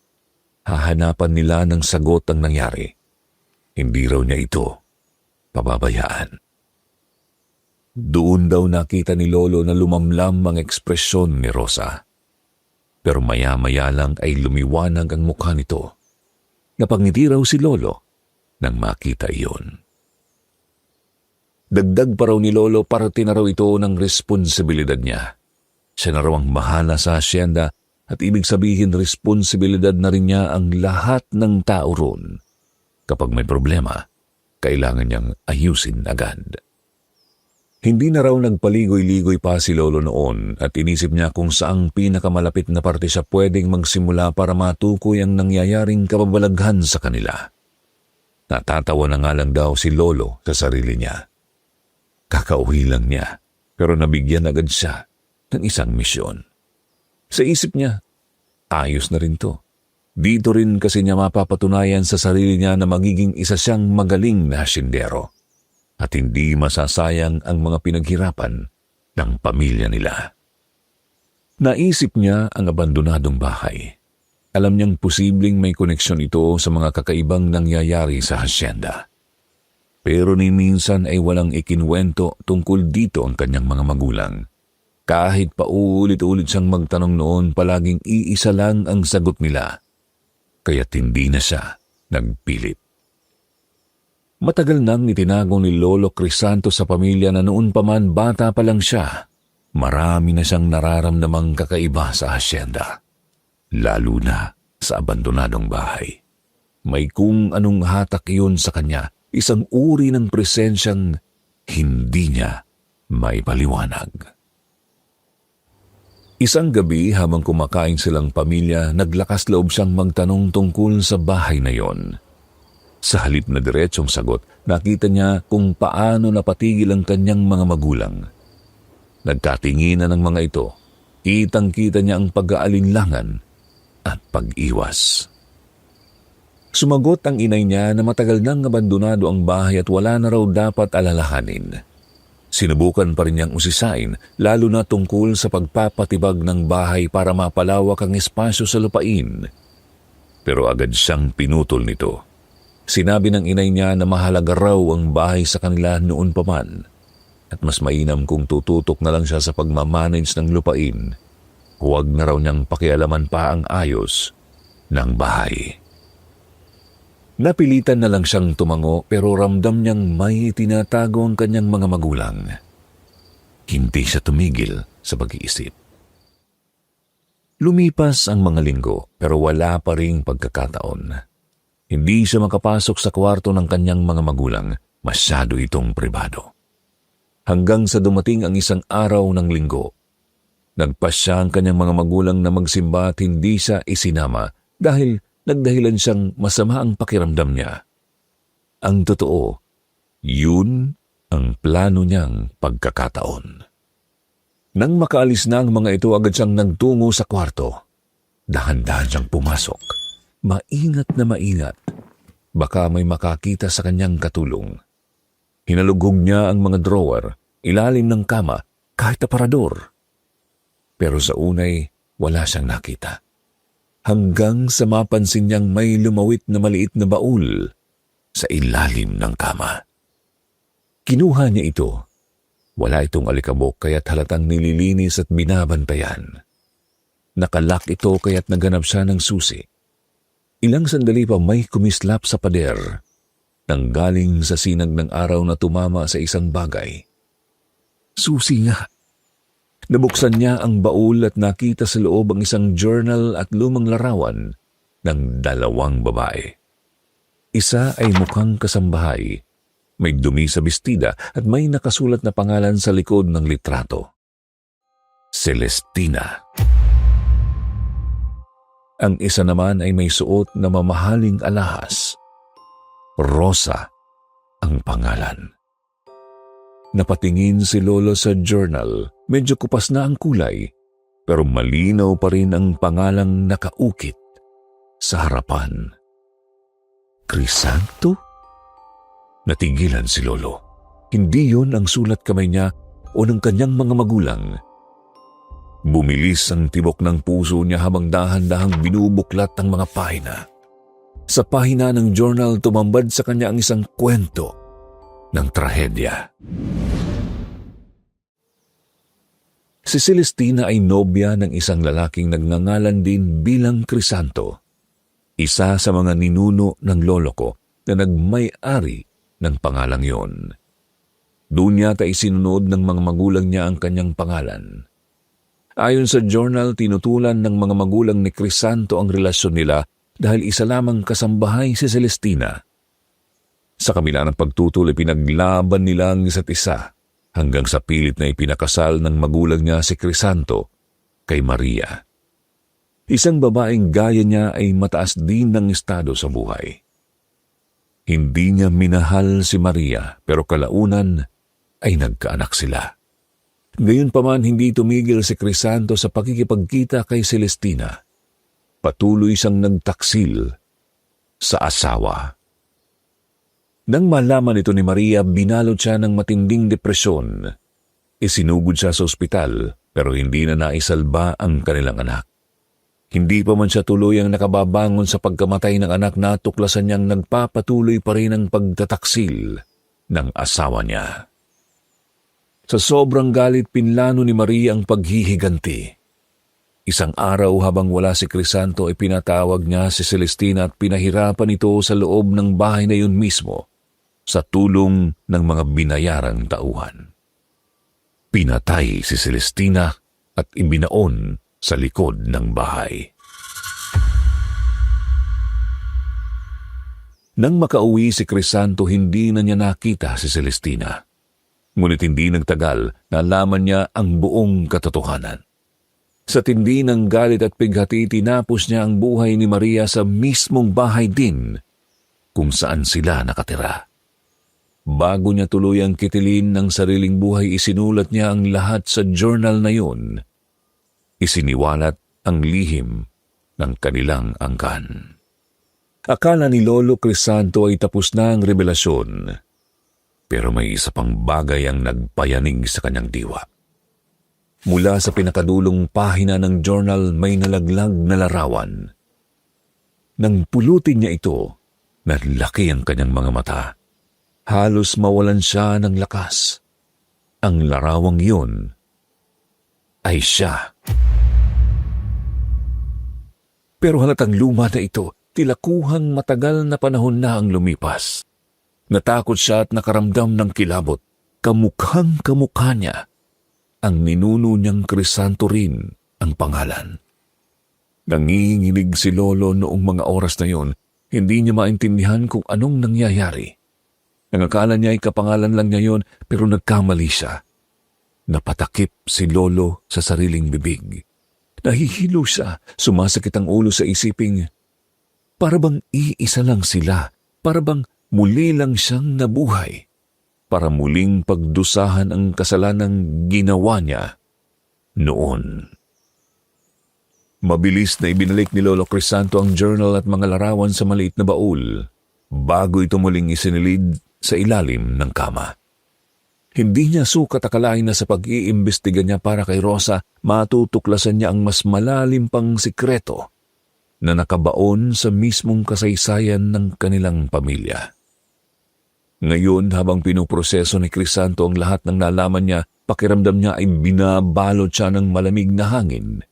Hahanapan nila ng sagot ang nangyari. Hindi raw niya ito pababayaan. Doon daw nakita ni Lolo na lumamlam ang ekspresyon ni Rosa. Pero maya-maya lang ay lumiwanag ang mukha nito. Napangiti raw si Lolo nang makita iyon. Dagdag pa raw ni Lolo, parte na raw ito ng responsibilidad niya. Siya na raw ang bahala sa asyenda at ibig sabihin responsibilidad na rin niya ang lahat ng tao roon. Kapag may problema, kailangan niyang ayusin agad. Hindi na raw nagpaligoy-ligoy pa si Lolo noon at inisip niya kung saang pinakamalapit na parte siya pwedeng magsimula para matukoy ang nangyayaring kababalaghan sa kanila. Natatawa na nga lang daw si Lolo sa sarili niya. Kakauwi lang niya pero nabigyan agad siya ng isang misyon. Sa isip niya, ayos na rin to. Dito rin kasi niya mapapatunayan sa sarili niya na magiging isa siyang magaling na hasyendero at hindi masasayang ang mga pinaghirapan ng pamilya nila. Naisip niya ang abandonadong bahay. Alam niyang posibleng may koneksyon ito sa mga kakaibang nangyayari sa hasyenda. Pero ni minsan ay walang ikinwento tungkol dito ang kanyang mga magulang. Kahit paulit-ulit siyang magtanong noon, palaging iisa lang ang sagot nila. Kaya't hindi na siya nagpilit. Matagal nang itinago ni Lolo Crisanto sa pamilya na noon pa man bata pa lang siya, marami na siyang nararamdamang kakaiba sa hasyenda, lalo na sa abandonadong bahay. May kung anong hatak iyon sa kanya, isang uri ng presensyang hindi niya may paliwanag. Isang gabi habang kumakain silang pamilya, naglakas loob siyang magtanong tungkol sa bahay na yon. Sa halip na diretsong sagot, nakita niya kung paano napatigil ang kanyang mga magulang. Nagkatinginan ng mga ito, kitang-kita niya ang pag-aalinlangan at pag-iwas. Sumagot ang inay niya na matagal nang abandonado ang bahay at wala na raw dapat alalahanin. Sinubukan pa rin niyang usisain, lalo na tungkol sa pagpapatibag ng bahay para mapalawak ang espasyo sa lupain. Pero agad siyang pinutol nito. Sinabi ng inay niya na mahalaga raw ang bahay sa kanila noon pa man at mas mainam kung tututok na lang siya sa pagmamanage ng lupain. Huwag na raw niyang pakialaman pa ang ayos ng bahay. Napilitan na lang siyang tumango pero ramdam niyang may tinatago ang kanyang mga magulang. Hindi siya tumigil sa pag-iisip. Lumipas ang mga linggo pero wala pa ring pagkakataon. Hindi siya makapasok sa kwarto ng kanyang mga magulang, masyado itong pribado. Hanggang sa dumating ang isang araw ng linggo, nagpasya ang kanyang mga magulang na magsimba at hindi siya isinama dahil nagdahilan siyang masama ang pakiramdam niya. Ang totoo, yun ang plano niyang pagkakataon. Nang makaalis na ang mga ito, agad siyang nagtungo sa kwarto. Dahan-dahan siyang pumasok. Maingat na maingat. Baka may makakita sa kanyang katulong. Hinalugog niya ang mga drawer, ilalim ng kama, kahit aparador. Pero sa unay, wala siyang nakita. Hanggang sa mapansin niyang may lumawit na maliit na baul sa ilalim ng kama. Kinuha niya ito. Wala itong alikabok kaya't halatang nililinis at binabantayan. Nakalak ito kaya't naganap siya ng susi. Ilang sandali pa may kumislap sa pader nang galing sa sinag ng araw na tumama sa isang bagay. Susi nga. Nabuksan niya ang baul at nakita sa loob ang isang journal at lumang larawan ng dalawang babae. Isa ay mukhang kasambahay, may dumi sa bestida at may nakasulat na pangalan sa likod ng litrato. Celestina. Ang isa naman ay may suot na mamahaling alahas. Rosa ang pangalan. Napatingin si Lolo sa journal. Medyo kupas na ang kulay, pero malinaw pa rin ang pangalang nakaukit sa harapan. Crisanto? Natigilan si Lolo. Hindi yon ang sulat kamay niya o ng kanyang mga magulang. Bumilis ang tibok ng puso niya habang dahan-dahang binubuklat ang mga pahina. Sa pahina ng journal, tumambad sa kanya ang isang kwento ng trahedya. Si Celestina ay nobya ng isang lalaking nagngangalan din bilang Crisanto, isa sa mga ninuno ng lolo ko na nagmay-ari ng pangalang yon. Doon yata isinunod ng mga magulang niya ang kanyang pangalan. Ayon sa journal, tinutulan ng mga magulang ni Crisanto ang relasyon nila dahil isa lamang kasambahay si Celestina. Sa kabila ng pagtutol, pinaglaban nila ang isa't isa hanggang sa pilit na ipinakasal ng magulang niya si Crisanto kay Maria. Isang babaeng gaya niya ay mataas din ng estado sa buhay. Hindi niya minahal si Maria pero kalaunan ay nagkaanak sila. Gayunpaman hindi tumigil si Crisanto sa pakikipagkita kay Celestina. Patuloy siyang nagtaksil sa asawa. Nang malaman ito ni Maria, binalot siya ng matinding depresyon. Isinugod siya sa ospital pero hindi na naisalba ang kanilang anak. Hindi pa man siya tuluyang nakababangon sa pagkamatay ng anak, natuklasan niyang nagpapatuloy pa rin ang pagtataksil ng asawa niya. Sa sobrang galit, pinlano ni Maria ang paghihiganti. Isang araw habang wala si Crisanto ay pinatawag niya si Celestina at pinahirapan ito sa loob ng bahay na yun mismo sa tulong ng mga binayarang tauhan. Pinatay si Celestina at ibinaon sa likod ng bahay. Nang makauwi si Crisanto, hindi na niya nakita si Celestina. Ngunit hindi nagtagal, nalaman niya ang buong katotohanan. Sa tindi ng galit at pighati, tinapos niya ang buhay ni Maria sa mismong bahay din kung saan sila nakatira. Bago niya tuluyang kitilin ng sariling buhay, isinulat niya ang lahat sa journal na yun. Isiniwalat ang lihim ng kanilang angkan. Akala ni Lolo Crisanto ay tapos na ang revelasyon, pero may isa pang bagay ang nagpayanig sa kanyang diwa. Mula sa pinakadulong pahina ng journal may nalaglag na larawan. Nang pulutin niya ito, nalaki ang kanyang mga mata. Halos mawalan siya ng lakas. Ang larawang yun ay siya. Pero halatang luma na ito, tilakuhang matagal na panahon na ang lumipas. Natakot siya at nakaramdam ng kilabot. Kamukhang kamukha niya. Ang ninuno niyang Crisanto rin ang pangalan. Nanginginig si Lolo noong mga oras na yon. Hindi niya maintindihan kung anong nangyayari. Ang akala niya ay kapangalan lang niya yon, pero nagkamali siya. Napatakip si Lolo sa sariling bibig. Nahihilo siya, sumasakit ang ulo sa isiping, para bang iisa lang sila, para bang muli lang siyang nabuhay. Para muling pagdusahan ang kasalanang ginawa niya noon. Mabilis na ibinalik ni Lolo Crisanto ang journal at mga larawan sa maliit na baul bago ito muling isinilid sa ilalim ng kama. Hindi niya sukat akalain na sa pag-iimbestiga niya para kay Rosa, matutuklasan niya ang mas malalim pang sikreto na nakabaon sa mismong kasaysayan ng kanilang pamilya. Ngayon, habang pinuproseso ni Crisanto ang lahat ng nalaman niya, pakiramdam niya ay binabalot siya ng malamig na hangin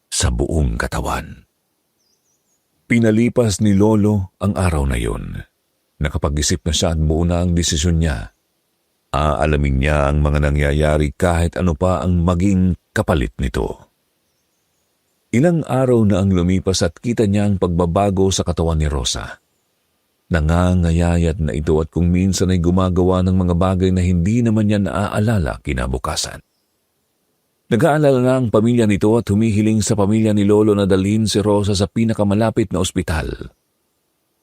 sa buong katawan. Pinalipas ni Lolo ang araw na yun. Nakapag-isip na siya at buo na ang desisyon niya. Aalamin niya ang mga nangyayari kahit ano pa ang maging kapalit nito. Ilang araw na ang lumipas at kita niya ang pagbabago sa katawan ni Rosa. Nangangayayat na ito at kung minsan ay gumagawa ng mga bagay na hindi naman niya naaalala kinabukasan. Nag-aalala na ang pamilya nito at humihiling sa pamilya ni Lolo na dalhin si Rosa sa pinakamalapit na ospital.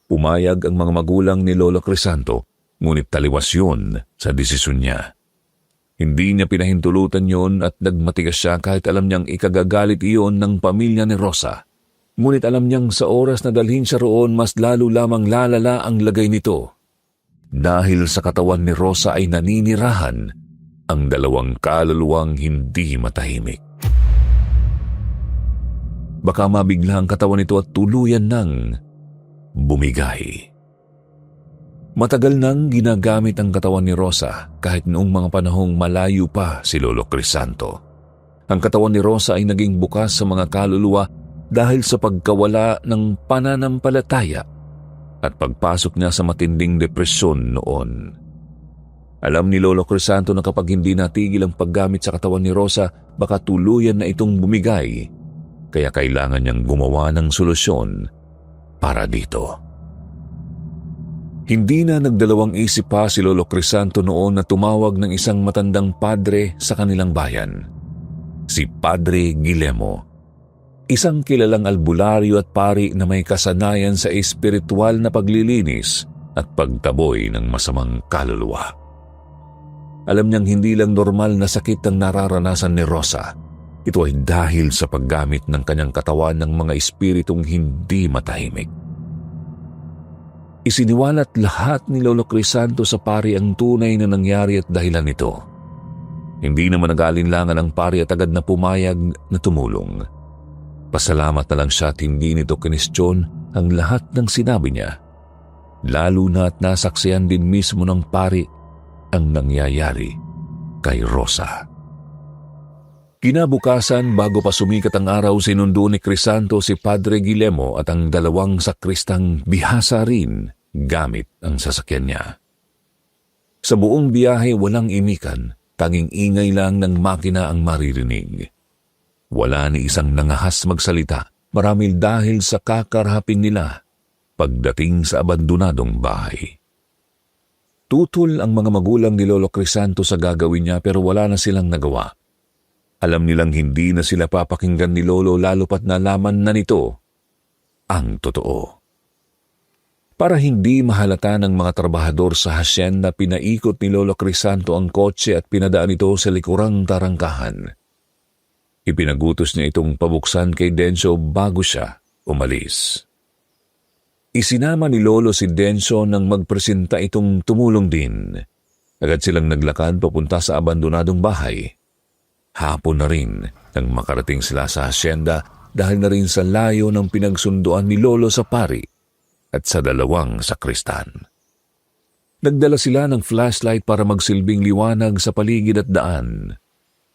Pumayag ang mga magulang ni Lolo Crisanto, ngunit taliwas yun sa desisyon niya. Hindi niya pinahintulutan yon at nagmatigas siya kahit alam niyang ikagagalit iyon ng pamilya ni Rosa. Ngunit alam niyang sa oras na dalhin siya roon, mas lalo lamang lalala ang lagay nito. Dahil sa katawan ni Rosa ay naninirahan ang dalawang kaluluwang hindi matahimik. Baka mabigla ang katawan nito at tuluyan ng bumigay. Matagal nang ginagamit ang katawan ni Rosa kahit noong mga panahong malayo pa si Lolo Crisanto. Ang katawan ni Rosa ay naging bukas sa mga kaluluwa dahil sa pagkawala ng pananampalataya at pagpasok niya sa matinding depresyon noon. Alam ni Lolo Crisanto na kapag hindi natigil ang paggamit sa katawan ni Rosa, baka tuluyan na itong bumigay, kaya kailangan niyang gumawa ng solusyon para dito. Hindi na nagdalawang isip pa si Lolo Crisanto noon na tumawag ng isang matandang padre sa kanilang bayan, si Padre Guillermo. Isang kilalang albularyo at pari na may kasanayan sa espiritual na paglilinis at pagtaboy ng masamang kaluluwa. Alam niyang hindi lang normal na sakit ang nararanasan ni Rosa. Ito ay dahil sa paggamit ng kanyang katawan ng mga espiritong hindi matahimik. Isiniwalat lahat ni Lolo Crisanto sa pari ang tunay na nangyari at dahilan nito. Hindi naman nag-alinlangan ang pari at agad na pumayag na tumulong. Pasalamat na lang siya at hindi nito kinestyon ang lahat ng sinabi niya, lalo na at nasaksihan din mismo ng pari ang nangyayari kay Rosa. Kinabukasan, bago pa sumikat ang araw, sinundo ni Crisanto si Padre Guillermo at ang dalawang sakristang bihasa rin gamit ang sasakyan niya. Sa buong biyahe walang imikan, tanging ingay lang ng makina ang maririnig. Wala ni isang nangahas magsalita, marahil dahil sa kakarhapin nila pagdating sa abandonadong bahay. Tutol ang mga magulang ni Lolo Crisanto sa gagawin niya pero wala na silang nagawa. Alam nilang hindi na sila papakinggan ni Lolo lalo pat nalaman na nito ang totoo. Para hindi mahalata ng mga trabahador sa hasyenda, pinaikot ni Lolo Crisanto ang kotse at pinadaan ito sa likurang tarangkahan. Ipinagutos niya itong pabuksan kay Denso bago siya umalis. Isinama ni Lolo si Denso nang magpresenta itong tumulong din. Agad silang naglakad papunta sa abandonadong bahay. Hapon na rin nang makarating sila sa hasyenda dahil na rin sa layo ng pinagsunduan ni Lolo sa pari at sa dalawang sakristan. Nagdala sila ng flashlight para magsilbing liwanag sa paligid at daan.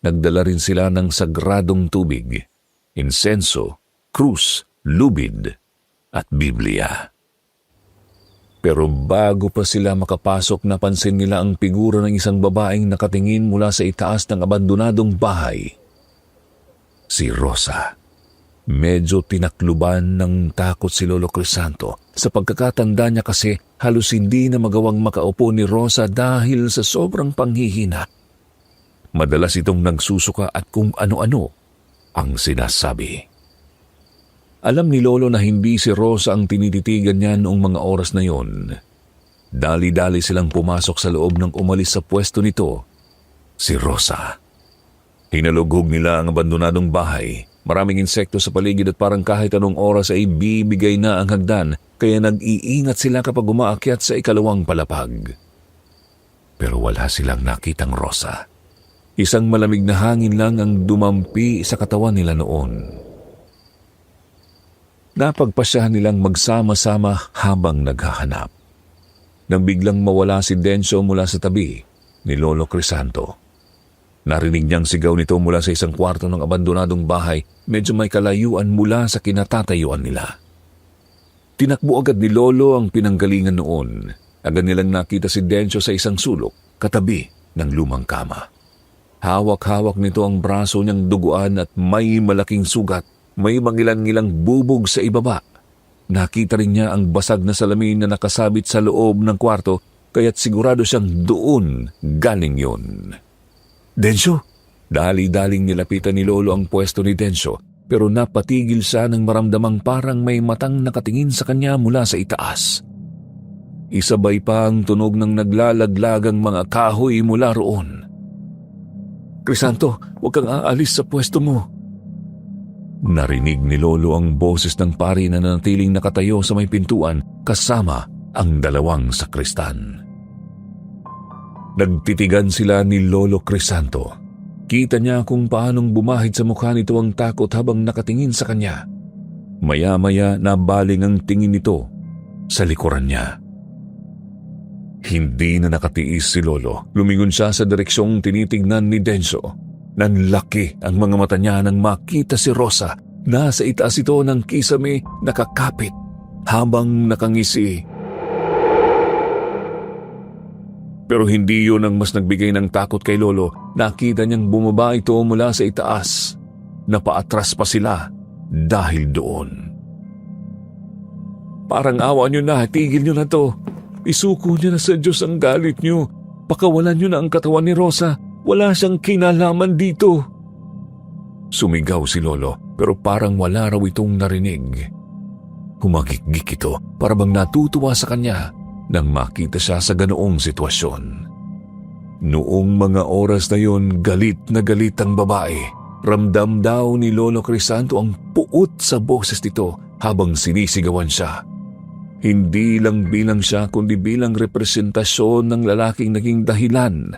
Nagdala rin sila ng sagradong tubig, insenso, krus, lubid at Biblia. Pero bago pa sila makapasok, napansin nila ang figura ng isang babaeng nakatingin mula sa itaas ng abandonadong bahay. Si Rosa. Medyo tinakluban ng takot si Lolo Crisanto. Sa pagkakatanda niya kasi, halos hindi na magawang makaupo ni Rosa dahil sa sobrang panghihina. Madalas itong nagsusuka at kung ano-ano ang sinasabi. Alam ni Lolo na hindi si Rosa ang tinititigan niya noong mga oras na yon. Dali-dali silang pumasok sa loob nang umalis sa pwesto nito si Rosa. Hinalughog nila ang abandonadong bahay. Maraming insekto sa paligid at parang kahit anong oras ay bibigay na ang hagdan, kaya nag-iingat sila kapag umaakyat sa ikalawang palapag. Pero wala silang nakitang Rosa. Isang malamig na hangin lang ang dumampi sa katawan nila noon. Napagpasyahan nilang magsama-sama habang naghahanap. Nang biglang mawala si Denso mula sa tabi ni Lolo Crisanto. Narinig niyang sigaw nito mula sa isang kwarto ng abandonadong bahay, medyo may kalayuan mula sa kinatatayuan nila. Tinakbo agad ni Lolo ang pinanggalingan noon. Agad nilang nakita si Denso sa isang sulok, katabi ng lumang kama. Hawak-hawak nito ang braso niyang duguan at may malaking sugat. May mangilan-ngilang bubog sa ibaba. Nakita rin niya ang basag na salamin na nakasabit sa loob ng kwarto, kaya't sigurado siyang doon galing yun. Denso! Dali-daling nilapitan ni Lolo ang pwesto ni Denso, pero napatigil siya nang maramdamang parang may matang nakatingin sa kanya mula sa itaas. Isabay pa ang tunog ng naglalaglagang mga kahoy mula roon. Crisanto, huwag kang aalis sa pwesto mo. Narinig ni Lolo ang boses ng pari na nanatiling nakatayo sa may pintuan kasama ang dalawang sakristan. Nagtitigan sila ni Lolo Crisanto. Kita niya kung paanong bumahid sa mukha nito ang takot habang nakatingin sa kanya. Maya-maya nabaling ang tingin nito sa likuran niya. Hindi na nakatiis si Lolo. Lumingon siya sa direksyong tinitignan ni Denso. Nanlaki ang mga mata niya nang makita si Rosa. Nasa itaas ito ng kisame, nakakapit habang nakangisi. Pero hindi yun ang mas nagbigay ng takot kay Lolo. Nakita niyang bumaba ito mula sa itaas. Napaatras pa sila dahil doon. Parang awa niyo na, tigil niyo na to. Isuko niyo na sa Diyos ang galit niyo. Pakawalan niyo na ang katawan ni Rosa. Wala siyang kinalaman dito. Sumigaw si Lolo, pero parang wala raw itong narinig. Humagikgik ito, para bang natutuwa sa kanya nang makita siya sa ganoong sitwasyon. Noong mga oras na yon, galit na galit ang babae. Ramdam daw ni Lolo Crisanto ang puot sa boses nito habang sinisigawan siya. Hindi lang bilang siya, kundi bilang representasyon ng lalaking naging dahilan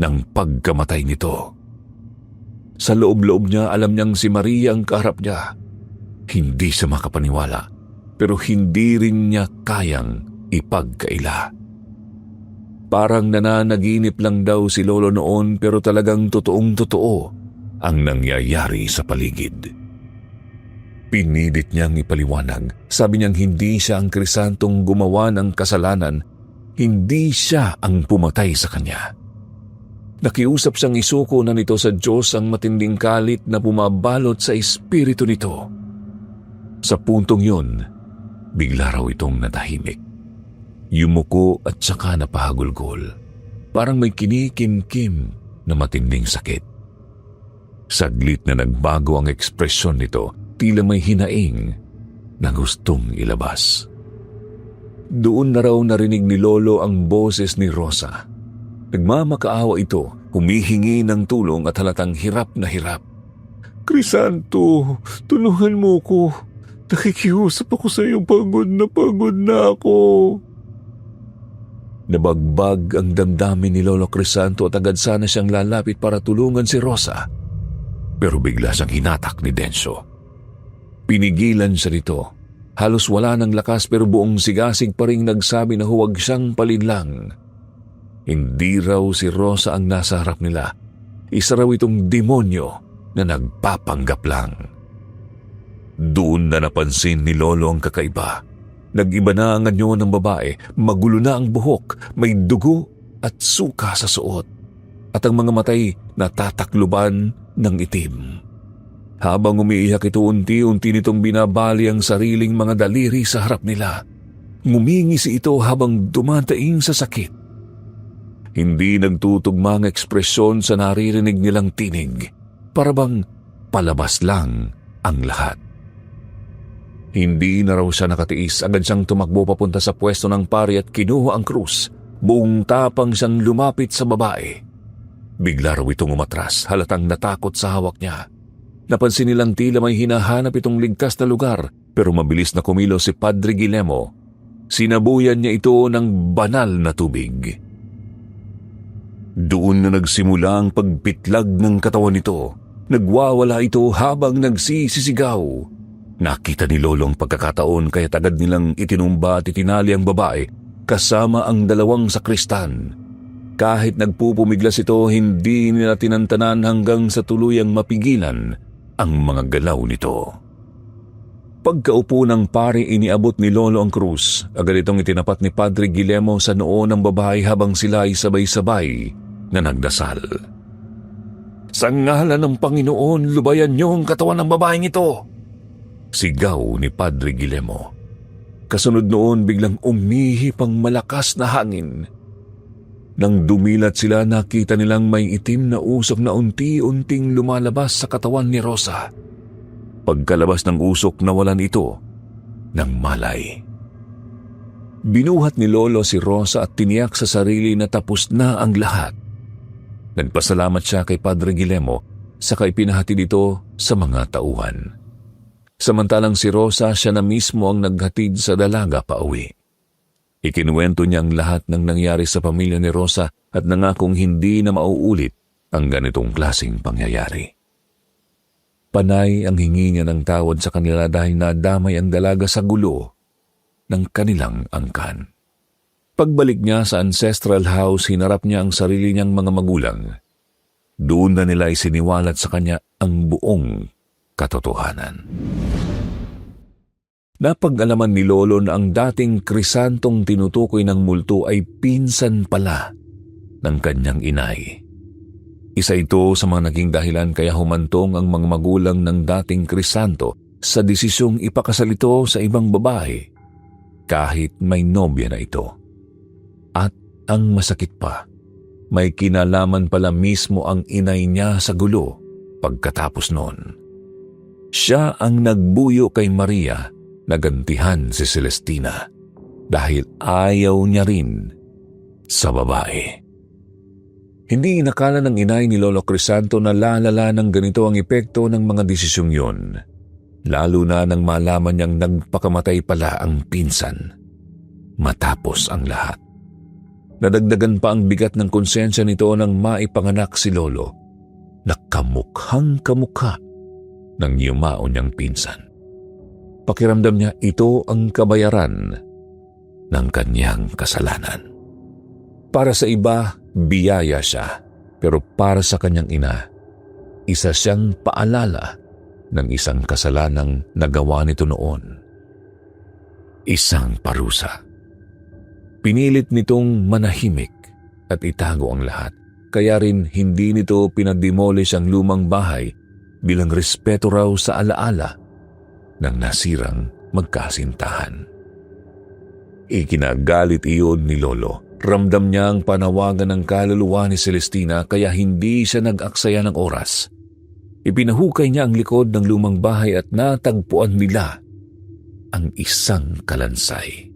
ng pagkamatay nito. Sa loob-loob niya, alam niyang si Maria ang kaharap niya. Hindi siya makapaniwala, pero hindi rin niya kayang ipagkaila. Parang nananaginip lang daw si Lolo noon, pero talagang totoong-totoo ang nangyayari sa paligid. Pinilit niyang ipaliwanag. Sabi niyang hindi siya ang Crisantong gumawa ng kasalanan, hindi siya ang pumatay sa kanya. Nakiusap siyang isuko na nito sa Diyos ang matinding galit na bumabalot sa espiritu nito. Sa puntong yun, bigla raw itong natahimik. Yumuko at saka napahagulgol. Parang may kinikimkim na matinding sakit. Saglit na nagbago ang ekspresyon nito, tila may hinaing na gustong ilabas. Doon na raw narinig ni Lolo ang boses ni Rosa. Nagmamakaawa ito, humihingi ng tulong at halatang hirap na hirap. "Crisanto, tulungan mo ko. Nakikiusap ako sa iyo, pagod na ako." Nabagbag ang damdamin ni Lolo Crisanto at agad sana siyang lalapit para tulungan si Rosa. Pero bigla siyang hinatak ni Dencio. Pinigilan siya nito. Halos wala ng lakas pero buong sigasig pa ring nagsabi na huwag siyang palinlang. Hindi raw si Rosa ang nasa harap nila. Isa raw itong demonyo na nagpapanggap lang. Doon na napansin ni Lolo ang kakaiba. Nag-iba na ang anyo ng babae, magulo na ang buhok, may dugo at suka sa suot. At ang mga matay natatakluban ng itim. Habang umiiyak ito, unti-unti nitong binabali ang sariling mga daliri sa harap nila. Ngumingisi ito habang dumadaing sa sakit. Hindi nagtutugma ang ekspresyon sa naririnig nilang tinig. Para bang palabas lang ang lahat. Hindi na raw siya nakatiis. Agad siyang tumakbo papunta sa pwesto ng pari at kinuha ang krus. Buong tapang siyang lumapit sa babae. Bigla raw itong umatras, halatang natakot sa hawak niya. Napansin nilang tila may hinahanap itong ligtas na lugar, pero mabilis na kumilos si Padre Guillermo. Sinabuyan niya ito ng banal na tubig. Doon na nagsimula ang pagpitlag ng katawan nito. Nagwawala ito habang nagsisisigaw. Nakita ni Lolo ang pagkakataon kaya agad nilang itinumba at itinali ang babae kasama ang dalawang sakristan. Kahit nagpupumiglas ito, hindi nila tinantanan hanggang sa tuluyang mapigilan ang mga galaw nito. Pagkaupo ng pari, iniabot ni Lolo ang krus. Agad itong itinapat ni Padre Guillermo sa noo ng babae habang sila ay sabay-sabay na nagdasal. "Sa ngalan ng Panginoon, lubayan niyo ang katawan ng babaeng ito!" Sigaw ni Padre Guillermo. Kasunod noon, biglang umihip ang malakas na hangin. Nang dumilat sila, nakita nilang may itim na usok na unti-unting lumalabas sa katawan ni Rosa. Pagkalabas ng usok, nawalan ito ng malay. Binuhat ni Lolo si Rosa at tiniyak sa sarili na tapos na ang lahat. Nagpasalamat siya kay Padre Guillermo, saka ipinahatid ito sa mga tauhan. Samantalang si Rosa, siya na mismo ang naghatid sa dalaga pauwi. Ikinuwento niya ang lahat ng nangyari sa pamilya ni Rosa at nangakong hindi na mauulit ang ganitong klaseng pangyayari. Panay ang hingi niya ng tawad sa kanila dahil nadamay ang dalaga sa gulo ng kanilang angkan. Pagbalik niya sa ancestral house, hinarap niya ang sarili niyang mga magulang. Doon na nila isiniwalat sa kanya ang buong katotohanan. Napag-alaman ni Lolo na ang dating Crisantong tinutukoy ng multo ay pinsan pala ng kanyang inay. Isa ito sa mga naging dahilan kaya humantong ang mga magulang ng dating Crisanto sa desisyong ipakasal ito sa ibang babae kahit may nobya na ito. At ang masakit pa, may kinalaman pala mismo ang inay niya sa gulo pagkatapos noon. Siya ang nagbuyo kay Maria, nagantihan si Celestina dahil ayaw niya rin sa babae. Hindi inakala ng inay ni Lolo Crisanto na lalala ng ganito ang epekto ng mga desisyong yun, lalo na nang malaman niyang nagpakamatay pala ang pinsan matapos ang lahat. Nadagdagan pa ang bigat ng konsensya nito nang maipanganak si Lolo na kamukhang kamukha ng yumao niyang pinsan. Pakiramdam niya ito ang kabayaran ng kanyang kasalanan. Para sa iba, biyaya siya, pero para sa kanyang ina, isa siyang paalala ng isang kasalanang nagawa nito noon. Isang parusa. Pinilit nitong manahimik at itago ang lahat, kaya rin hindi nito pinademolish ang lumang bahay bilang respeto raw sa alaala ng nasirang magkasintahan. Ikinagalit iyon ni Lolo. Ramdam niya ang panawagan ng kaluluwa ni Celestina kaya hindi siya nag-aksaya ng oras. Ipinahukay niya ang likod ng lumang bahay at natagpuan nila ang isang kalansay.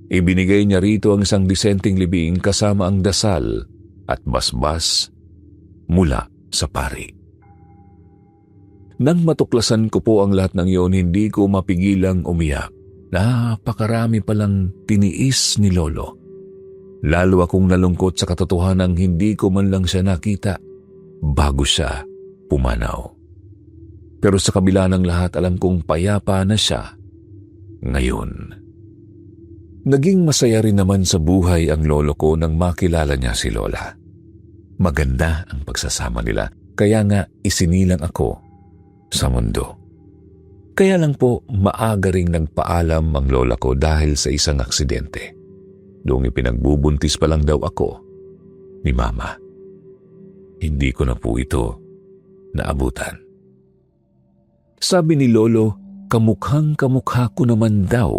Ibinigay niya rito ang isang disenteng libing kasama ang dasal at basbas mula sa pari. Nang matuklasan ko po ang lahat ng iyon, hindi ko mapigilang umiyak. Napakarami palang tiniis ni Lolo. Lalo akong nalungkot sa katotohanang hindi ko man lang siya nakita bago siya pumanaw. Pero sa kabila ng lahat, alam kong payapa na siya ngayon. Naging masaya rin naman sa buhay ang lolo ko nang makilala niya si Lola. Maganda ang pagsasama nila, kaya nga isinilang ako sa mundo. Kaya lang po maaga ring nagpaalam ang lola ko dahil sa isang aksidente. Noong ipinagbubuntis pa lang daw ako ni Mama. Hindi ko na po ito naabutan. Sabi ni Lolo, kamukhang-kamukha ko naman daw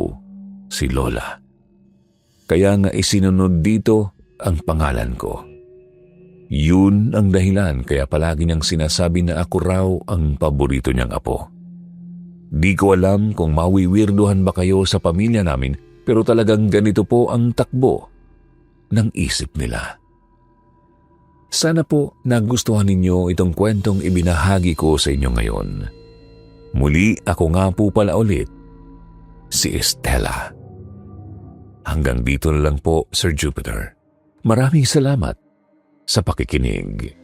si Lola. Kaya nga isinunod dito ang pangalan ko. Yun ang dahilan kaya palagi niyang sinasabi na ako raw ang paborito niyang apo. Di ko alam kung mawiwirduhan ba kayo sa pamilya namin, pero talagang ganito po ang takbo ng isip nila. Sana po nagustuhan ninyo itong kwentong ibinahagi ko sa inyo ngayon. Muli ako nga po pala ulit, si Estela. Hanggang dito na lang po, Sir Jupiter. Maraming salamat sa pakikinig.